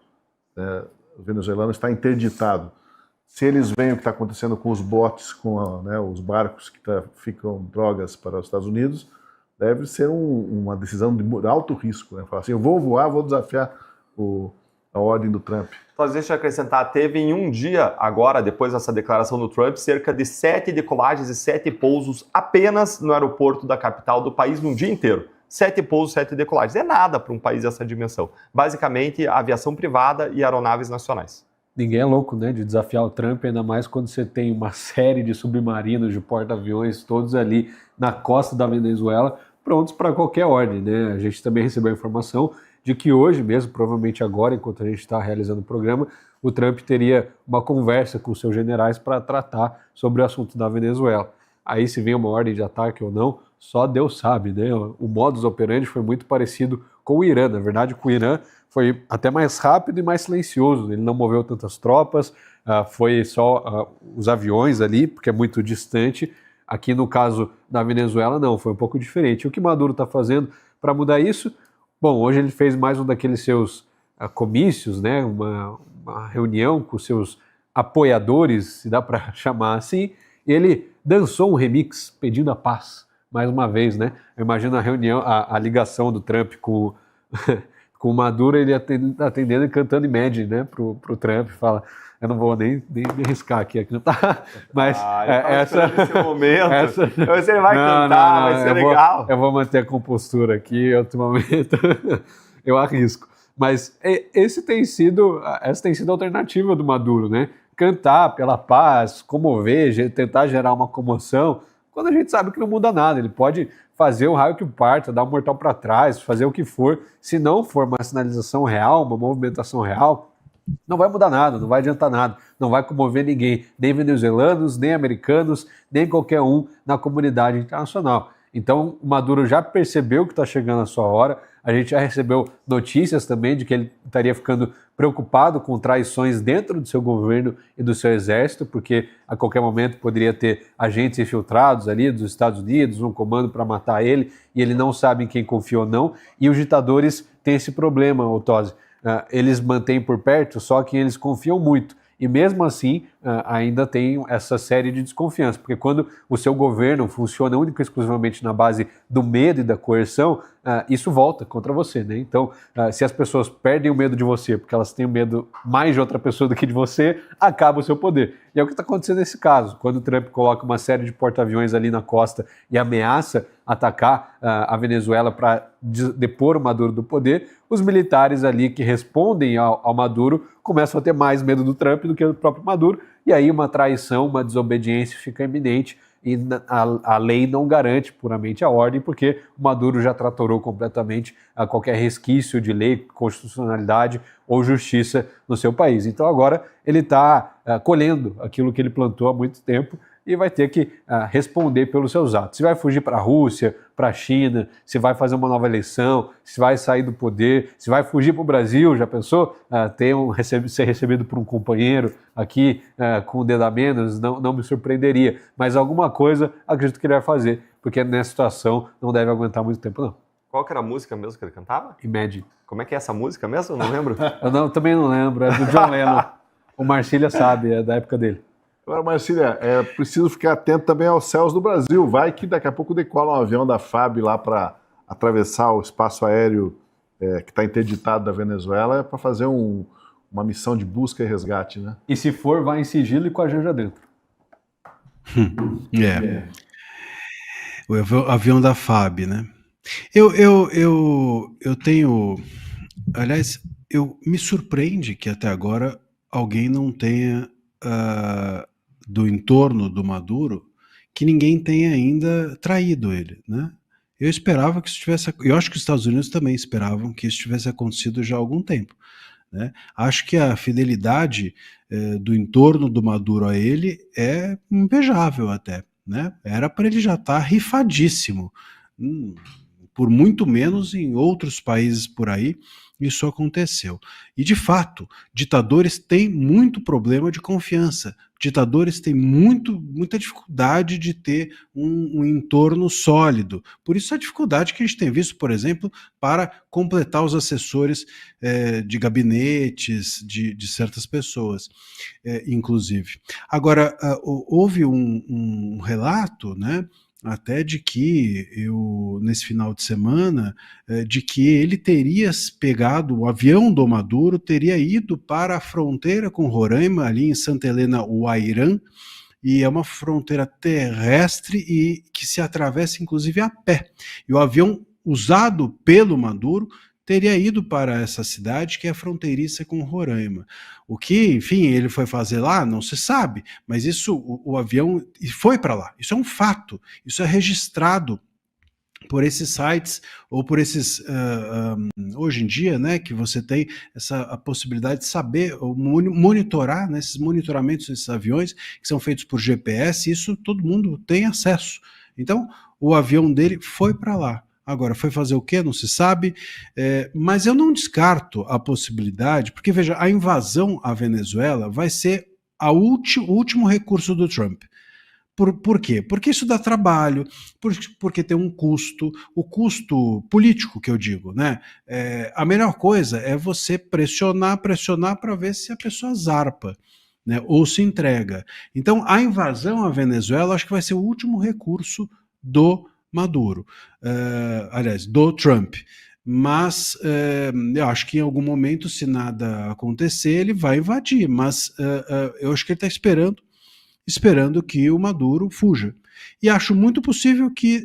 venezuelano está interditado. Se eles veem o que está acontecendo com os botes, com os barcos que ficam drogas para os Estados Unidos, deve ser uma decisão de alto risco, né? Falar assim, eu vou voar, vou desafiar a ordem do Trump. Então, deixa eu acrescentar, teve em um dia, agora, depois dessa declaração do Trump, cerca de 7 decolagens e 7 pousos apenas no aeroporto da capital do país num dia inteiro. 7 pousos, 7 decolagens. É nada para um país dessa dimensão. Basicamente, aviação privada e aeronaves nacionais. Ninguém é louco, né, de desafiar o Trump, ainda mais quando você tem uma série de submarinos, de porta-aviões, todos ali na costa da Venezuela, prontos para qualquer ordem, né? A gente também recebeu a informação de que hoje mesmo, provavelmente agora, enquanto a gente está realizando o programa, o Trump teria uma conversa com seus generais para tratar sobre o assunto da Venezuela. Aí se vem uma ordem de ataque ou não, só Deus sabe, né? O modus operandi foi muito parecido com o Irã. Na verdade, com o Irã foi até mais rápido e mais silencioso. Ele não moveu tantas tropas, foi só os aviões ali, porque é muito distante. Aqui no caso da Venezuela, não, foi um pouco diferente. O que Maduro está fazendo para mudar isso? Bom, hoje ele fez mais um daqueles seus comícios, né? Uma reunião com seus apoiadores, se dá para chamar assim, e ele dançou um remix pedindo a paz, mais uma vez, né? Eu imagino a reunião, a ligação do Trump com com o Maduro, ele atendendo e cantando Imagine, né, pro Trump, fala, eu não vou nem me arriscar aqui a cantar, mas essa... Esse momento, você vai Não, cantar, vai ser legal. Eu vou manter a compostura aqui, em outro momento eu arrisco. Mas essa tem sido a alternativa do Maduro, né? Cantar pela paz, comover, tentar gerar uma comoção, quando a gente sabe que não muda nada. Ele pode fazer o raio que parta, dar um mortal para trás, fazer o que for. Se não for uma sinalização real, uma movimentação real, não vai mudar nada, não vai adiantar nada, não vai comover ninguém, nem venezuelanos, nem americanos, nem qualquer um na comunidade internacional. Então, o Maduro já percebeu que está chegando a sua hora. A gente já recebeu notícias também de que ele estaria ficando preocupado com traições dentro do seu governo e do seu exército, porque a qualquer momento poderia ter agentes infiltrados ali dos Estados Unidos, um comando para matar ele, e ele não sabe em quem confia ou não. E os ditadores têm esse problema, Otosi. Eles mantêm por perto só quem eles confiam muito. E mesmo assim, ainda tem essa série de desconfiança, porque quando o seu governo funciona única e exclusivamente na base do medo e da coerção, isso volta contra você, né? Então, se as pessoas perdem o medo de você porque elas têm medo mais de outra pessoa do que de você, acaba o seu poder. E é o que está acontecendo nesse caso. Quando o Trump coloca uma série de porta-aviões ali na costa e ameaça atacar a Venezuela para depor o Maduro do poder, os militares ali que respondem ao Maduro começam a ter mais medo do Trump do que do próprio Maduro, e aí uma traição, uma desobediência fica iminente, e a lei não garante puramente a ordem, porque o Maduro já tratorou completamente a qualquer resquício de lei, constitucionalidade ou justiça no seu país. Então agora ele está colhendo aquilo que ele plantou há muito tempo e vai ter que responder pelos seus atos. Se vai fugir para a Rússia, para a China, se vai fazer uma nova eleição, se vai sair do poder, se vai fugir para o Brasil, já pensou? Ser recebido por um companheiro aqui com o dedo a menos, não me surpreenderia. Mas alguma coisa acredito que ele vai fazer, porque nessa situação não deve aguentar muito tempo, não. Qual que era a música mesmo que ele cantava? Imagine. Como é que é essa música mesmo? Eu não lembro. Também não lembro, é do John Lennon. O Marcília sabe, é da época dele. Agora, Marcília, é preciso ficar atento também aos céus do Brasil. Vai que daqui a pouco decola um avião da FAB lá para atravessar o espaço aéreo que está interditado da Venezuela para fazer uma missão de busca e resgate, né? E se for, vai em sigilo e com a Janja dentro. O avião da FAB, né? Eu tenho... Aliás, me surpreende que até agora alguém não tenha... do entorno do Maduro, que ninguém tenha ainda traído ele, né? Eu esperava que isso tivesse... Eu acho que os Estados Unidos também esperavam que isso tivesse acontecido já há algum tempo, né? Acho que a fidelidade do entorno do Maduro a ele é invejável até, né? Era para ele já estar rifadíssimo. Por muito menos em outros países por aí isso aconteceu. E de fato, ditadores têm muito problema de confiança. Ditadores têm muita dificuldade de ter um entorno sólido. Por isso a dificuldade que a gente tem visto, por exemplo, para completar os assessores de gabinetes de certas pessoas, inclusive. Agora, houve um relato, né, até de que nesse final de semana, de que ele teria pegado, o avião do Maduro teria ido para a fronteira com Roraima, ali em Santa Helena, o Airã, e é uma fronteira terrestre e que se atravessa inclusive a pé. E o avião usado pelo Maduro teria ido para essa cidade que é fronteiriça com Roraima. O que, enfim, ele foi fazer lá, não se sabe, mas isso, o avião foi para lá. Isso é um fato, isso é registrado por esses sites ou por esses, hoje em dia, né, que você tem a possibilidade de saber, ou monitorar, né, esses monitoramentos desses aviões que são feitos por GPS, isso todo mundo tem acesso. Então, o avião dele foi para lá. Agora, foi fazer o quê? Não se sabe, mas eu não descarto a possibilidade, porque veja, a invasão à Venezuela vai ser o último recurso do Trump. Por quê? Porque isso dá trabalho, porque tem um custo, o custo político que eu digo, né? A melhor coisa é você pressionar para ver se a pessoa zarpa, né? Ou se entrega. Então, a invasão à Venezuela acho que vai ser o último recurso do Maduro, aliás, do Trump. Mas eu acho que em algum momento, se nada acontecer, ele vai invadir, mas eu acho que ele está esperando que o Maduro fuja. E acho muito possível que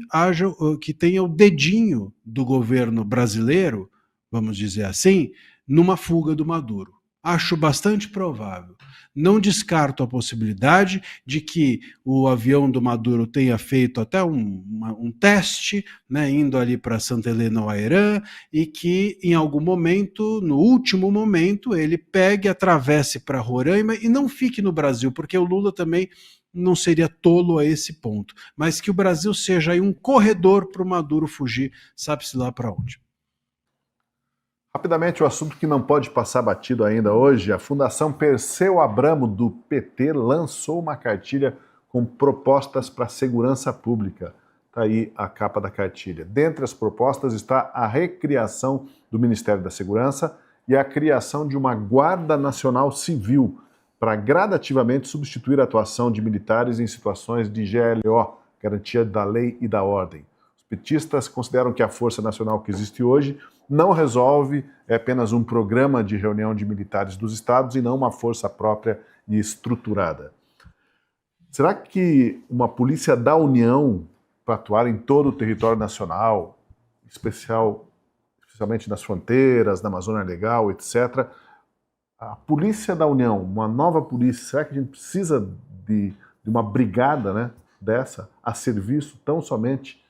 tenha o dedinho do governo brasileiro, vamos dizer assim, numa fuga do Maduro. Acho bastante provável. Não descarto a possibilidade de que o avião do Maduro tenha feito até um teste, né, indo ali para Santa Helena ao Airã, e que em algum momento, no último momento, ele pegue, atravesse para Roraima e não fique no Brasil, porque o Lula também não seria tolo a esse ponto, mas que o Brasil seja aí um corredor para o Maduro fugir, sabe-se lá para onde. Rapidamente, o assunto que não pode passar batido ainda hoje, a Fundação Perseu Abramo, do PT, lançou uma cartilha com propostas para a segurança pública. Está aí a capa da cartilha. Dentre as propostas está a recriação do Ministério da Segurança e a criação de uma Guarda Nacional Civil para gradativamente substituir a atuação de militares em situações de GLO, Garantia da Lei e da Ordem. Os petistas consideram que a Força Nacional que existe hoje não resolve, é apenas um programa de reunião de militares dos estados e não uma força própria e estruturada. Será que uma polícia da União, para atuar em todo o território nacional, especialmente nas fronteiras, na Amazônia Legal, etc., a polícia da União, uma nova polícia, será que a gente precisa de uma brigada, né, dessa, a serviço tão somente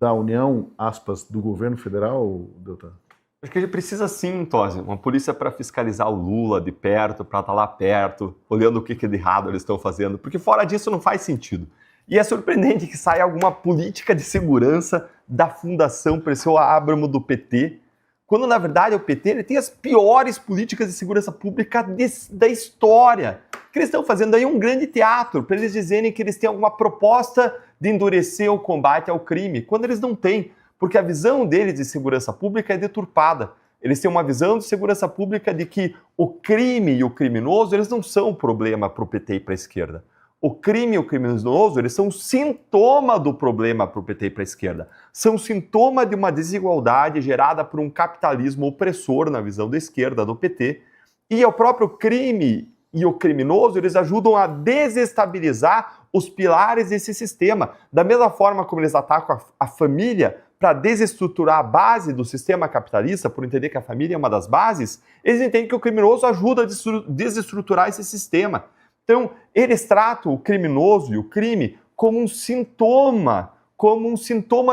da União, aspas, do governo federal, Deltan? Acho que a gente precisa sim, Tosi, uma polícia para fiscalizar o Lula de perto, para estar lá perto, olhando o que de errado eles estão fazendo, porque fora disso não faz sentido. E é surpreendente que saia alguma política de segurança da Fundação Perseu Abramo do PT, quando na verdade o PT ele tem as piores políticas de segurança pública da história. Que eles estão fazendo aí um grande teatro para eles dizerem que eles têm alguma proposta de endurecer o combate ao crime, quando eles não têm, porque a visão deles de segurança pública é deturpada. Eles têm uma visão de segurança pública de que o crime e o criminoso eles não são um problema para o PT e para a esquerda. O crime e o criminoso eles são sintoma do problema para o PT e para a esquerda. São sintoma de uma desigualdade gerada por um capitalismo opressor na visão da esquerda, do PT, e o próprio crime e o criminoso, eles ajudam a desestabilizar os pilares desse sistema. Da mesma forma como eles atacam a família para desestruturar a base do sistema capitalista, por entender que a família é uma das bases, eles entendem que o criminoso ajuda a desestruturar esse sistema. Então, eles tratam o criminoso e o crime como um sintoma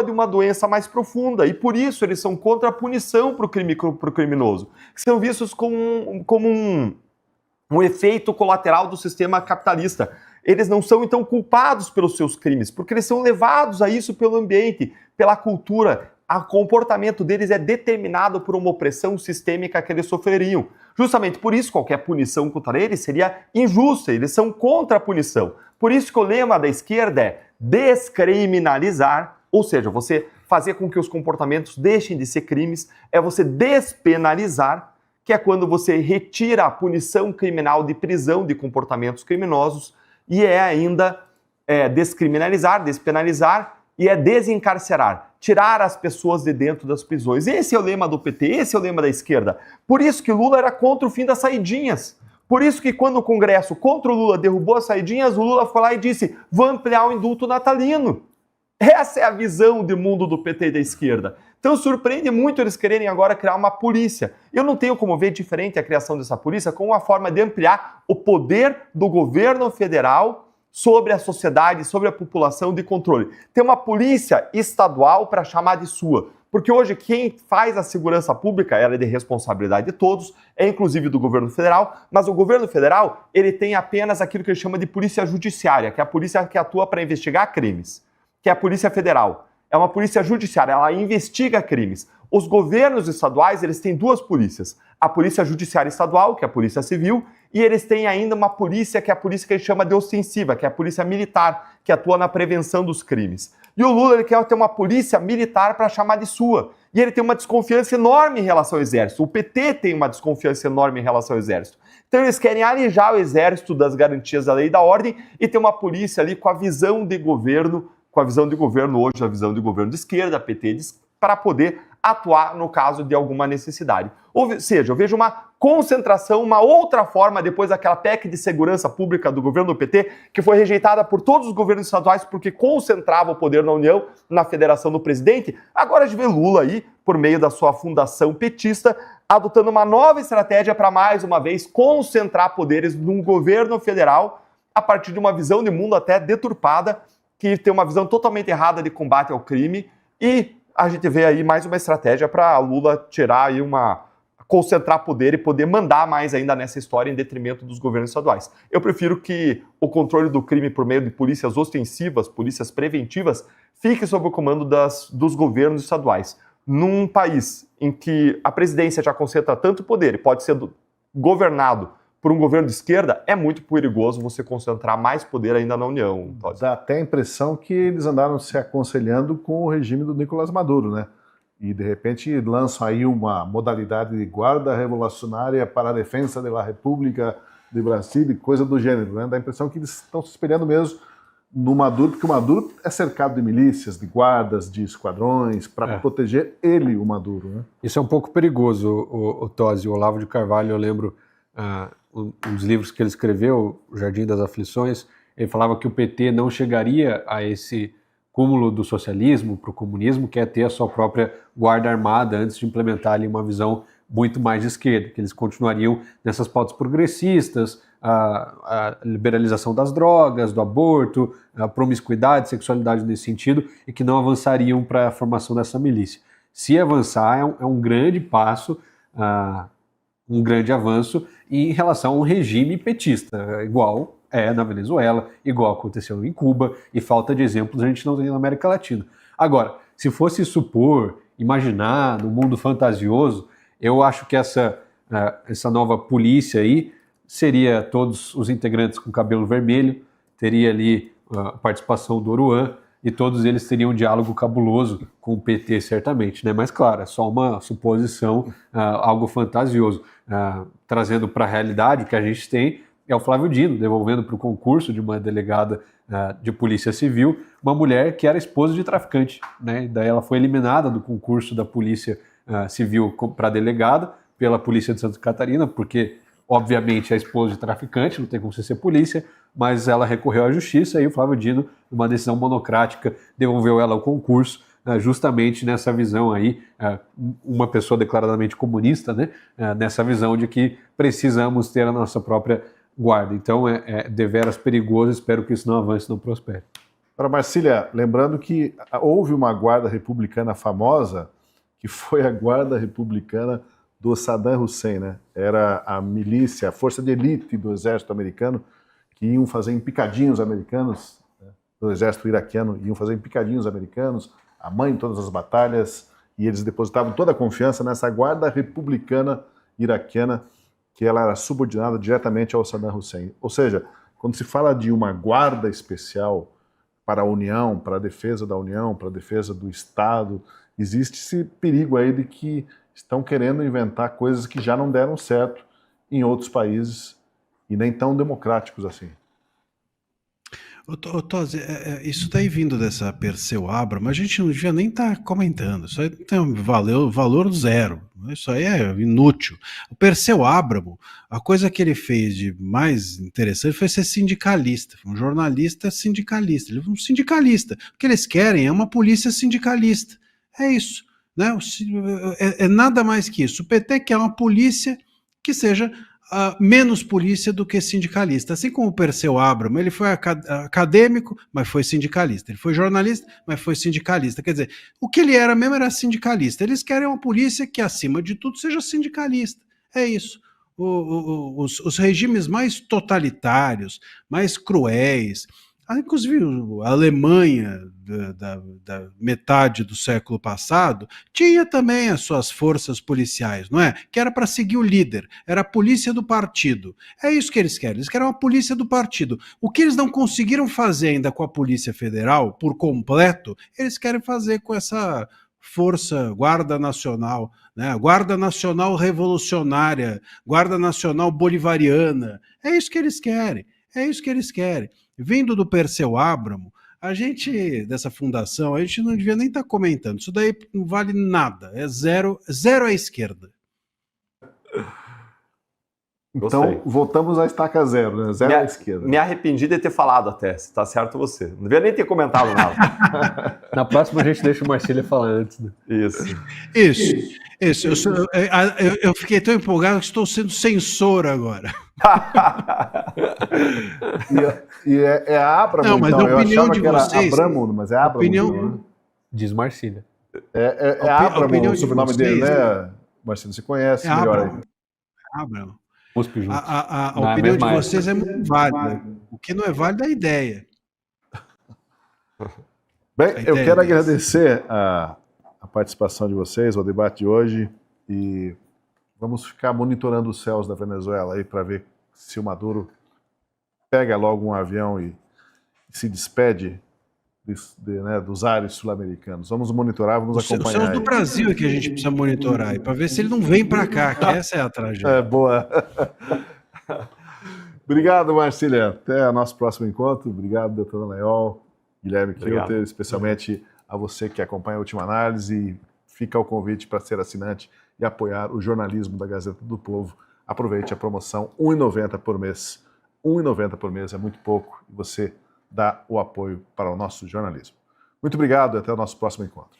de uma doença mais profunda. E por isso eles são contra a punição para o criminoso. São vistos como um efeito colateral do sistema capitalista. Eles não são, então, culpados pelos seus crimes, porque eles são levados a isso pelo ambiente, pela cultura. O comportamento deles é determinado por uma opressão sistêmica que eles sofreriam. Justamente por isso, qualquer punição contra eles seria injusta, eles são contra a punição. Por isso que o lema da esquerda é descriminalizar, ou seja, você fazer com que os comportamentos deixem de ser crimes, é você despenalizar, que é quando você retira a punição criminal de prisão de comportamentos criminosos e é ainda é descriminalizar, despenalizar e é desencarcerar, tirar as pessoas de dentro das prisões. Esse é o lema do PT, esse é o lema da esquerda. Por isso que Lula era contra o fim das saidinhas. Por isso que quando o Congresso contra o Lula derrubou as saidinhas, o Lula foi lá e disse, vou ampliar o indulto natalino. Essa é a visão de mundo do PT e da esquerda. Então surpreende muito eles quererem agora criar uma polícia. Eu não tenho como ver diferente a criação dessa polícia como uma forma de ampliar o poder do governo federal sobre a sociedade, sobre a população de controle. Ter uma polícia estadual para chamar de sua. Porque hoje quem faz a segurança pública, ela é de responsabilidade de todos, é inclusive do governo federal, mas o governo federal, ele tem apenas aquilo que ele chama de polícia judiciária, que é a polícia que atua para investigar crimes, que é a polícia federal. É uma polícia judiciária, ela investiga crimes. Os governos estaduais, eles têm duas polícias. A polícia judiciária estadual, que é a polícia civil, e eles têm ainda uma polícia, que é a polícia que ele chama de ostensiva, que é a polícia militar, que atua na prevenção dos crimes. E o Lula, ele quer ter uma polícia militar para chamar de sua. E ele tem uma desconfiança enorme em relação ao exército. O PT tem uma desconfiança enorme em relação ao exército. Então eles querem alijar o exército das garantias da lei e da ordem e ter uma polícia ali com a visão de governo, hoje, a visão de governo de esquerda, PT, para poder atuar no caso de alguma necessidade. Ou seja, eu vejo uma concentração, uma outra forma, depois daquela PEC de segurança pública do governo do PT, que foi rejeitada por todos os governos estaduais porque concentrava o poder na União, na federação do presidente. Agora a gente vê Lula aí, por meio da sua fundação petista, adotando uma nova estratégia para, mais uma vez, concentrar poderes num governo federal a partir de uma visão de mundo até deturpada, que tem uma visão totalmente errada de combate ao crime, e a gente vê aí mais uma estratégia para Lula tirar aí concentrar poder e poder mandar mais ainda nessa história em detrimento dos governos estaduais. Eu prefiro que o controle do crime por meio de polícias ostensivas, polícias preventivas, fique sob o comando dos governos estaduais. Num país em que a presidência já concentra tanto poder e pode ser governado por um governo de esquerda, é muito perigoso você concentrar mais poder ainda na União. Dá até a impressão que eles andaram se aconselhando com o regime do Nicolás Maduro, né? E, de repente, lançam aí uma modalidade de guarda revolucionária para a defesa da República de Brasil e coisa do gênero, né? Dá a impressão que eles estão se espelhando mesmo no Maduro, porque o Maduro é cercado de milícias, de guardas, de esquadrões, para proteger ele, o Maduro, né? Isso é um pouco perigoso, o Tosi. O Olavo de Carvalho, eu lembro um dos livros que ele escreveu, O Jardim das Aflições, ele falava que o PT não chegaria a esse cúmulo do socialismo para o comunismo, que é ter a sua própria guarda armada antes de implementar ali uma visão muito mais de esquerda, que eles continuariam nessas pautas progressistas, a liberalização das drogas, do aborto, a promiscuidade, sexualidade nesse sentido, e que não avançariam para a formação dessa milícia. Se avançar, é um grande passo, um grande avanço em relação a um regime petista, igual na Venezuela, igual aconteceu em Cuba, e falta de exemplos a gente não tem na América Latina. Agora, se fosse supor, imaginar, no mundo fantasioso, eu acho que essa nova polícia aí seria todos os integrantes com cabelo vermelho, teria ali a participação do Oruan, e todos eles teriam um diálogo cabuloso com o PT, certamente, né? Mas, claro, é só uma suposição, algo fantasioso. Trazendo para a realidade, o que a gente tem é o Flávio Dino, devolvendo para o concurso de uma delegada de polícia civil, uma mulher que era esposa de traficante, né? Daí ela foi eliminada do concurso da polícia civil para delegada pela polícia de Santa Catarina, porque, obviamente, é esposa de traficante, não tem como você ser polícia, mas ela recorreu à justiça e o Flávio Dino, numa decisão monocrática, devolveu ela ao concurso, justamente nessa visão aí, uma pessoa declaradamente comunista, né? Nessa visão de que precisamos ter a nossa própria guarda. Então é deveras perigoso, espero que isso não avance, não prospere. Para Marcília, lembrando que houve uma guarda republicana famosa, que foi a guarda republicana do Saddam Hussein, né? Era a milícia, a força de elite do exército americano, que iam fazer em picadinhos americanos, né? Do exército iraquiano, iam fazer em picadinhos americanos, a mãe em todas as batalhas, e eles depositavam toda a confiança nessa guarda republicana iraquiana, que ela era subordinada diretamente ao Saddam Hussein. Ou seja, quando se fala de uma guarda especial para a União, para a defesa da União, para a defesa do Estado, existe esse perigo aí de que estão querendo inventar coisas que já não deram certo em outros países e nem tão democráticos assim. Tosi, isso daí vindo dessa Perseu Abramo, a gente não devia nem estar comentando. Isso aí tem um valor zero. Isso aí é inútil. O Perseu Abramo, a coisa que ele fez de mais interessante foi ser sindicalista. Um jornalista sindicalista. Ele é um sindicalista. O que eles querem é uma polícia sindicalista. É isso. Né? É nada mais que isso. O PT quer uma polícia que seja menos polícia do que sindicalista. Assim como o Perseu Abramo, ele foi acadêmico, mas foi sindicalista. Ele foi jornalista, mas foi sindicalista. Quer dizer, o que ele era mesmo era sindicalista. Eles querem uma polícia que, acima de tudo, seja sindicalista. É isso. Os regimes mais totalitários, mais cruéis, inclusive a Alemanha da metade do século passado tinha também as suas forças policiais, não é? Que era para seguir o líder, era a polícia do partido. É isso que eles querem uma polícia do partido. O que eles não conseguiram fazer ainda com a Polícia Federal, por completo, eles querem fazer com essa força, Guarda Nacional, né? Guarda Nacional Revolucionária, Guarda Nacional Bolivariana. É isso que eles querem, é isso que eles querem. Vindo do Perseu Abramo, a gente, dessa fundação, a gente não devia nem estar comentando. Isso daí não vale nada. É zero à esquerda. Então, Gostei. voltamos à estaca zero, né? Zero à esquerda. Me arrependi de ter falado até, se tá certo você. Não devia nem ter comentado nada. Na próxima a gente deixa o Marcílio falar antes. Né? Isso. Eu fiquei tão empolgado que estou sendo censor agora. É a Abramo, não, mas então. a opinião de vocês... Abramo, mas é Abramo. Opinião... Diz Marcílio. É Abramo o sobrenome dele, né? Marcelo, você conhece melhor aí. Abramo. A opinião de vocês é muito válida. O que não é válido é a ideia. Bem, eu quero agradecer a participação de vocês, ao debate de hoje, e vamos ficar monitorando os céus da Venezuela aí para ver se o Maduro pega logo um avião e se despede dos ares sul-americanos. Vamos monitorar, vamos acompanhar. Os céus do Brasil é que a gente precisa monitorar, para ver se ele não vem para cá, que essa é a tragédia. É, boa. Obrigado, Marcília. Até o nosso próximo encontro. Obrigado, doutor Leol, Guilherme Kilter, especialmente a você que acompanha a Última Análise. E fica o convite para ser assinante e apoiar o jornalismo da Gazeta do Povo. Aproveite a promoção R$ 1,90 por mês. R$ 1,90 por mês é muito pouco e você dá o apoio para o nosso jornalismo. Muito obrigado e até o nosso próximo encontro.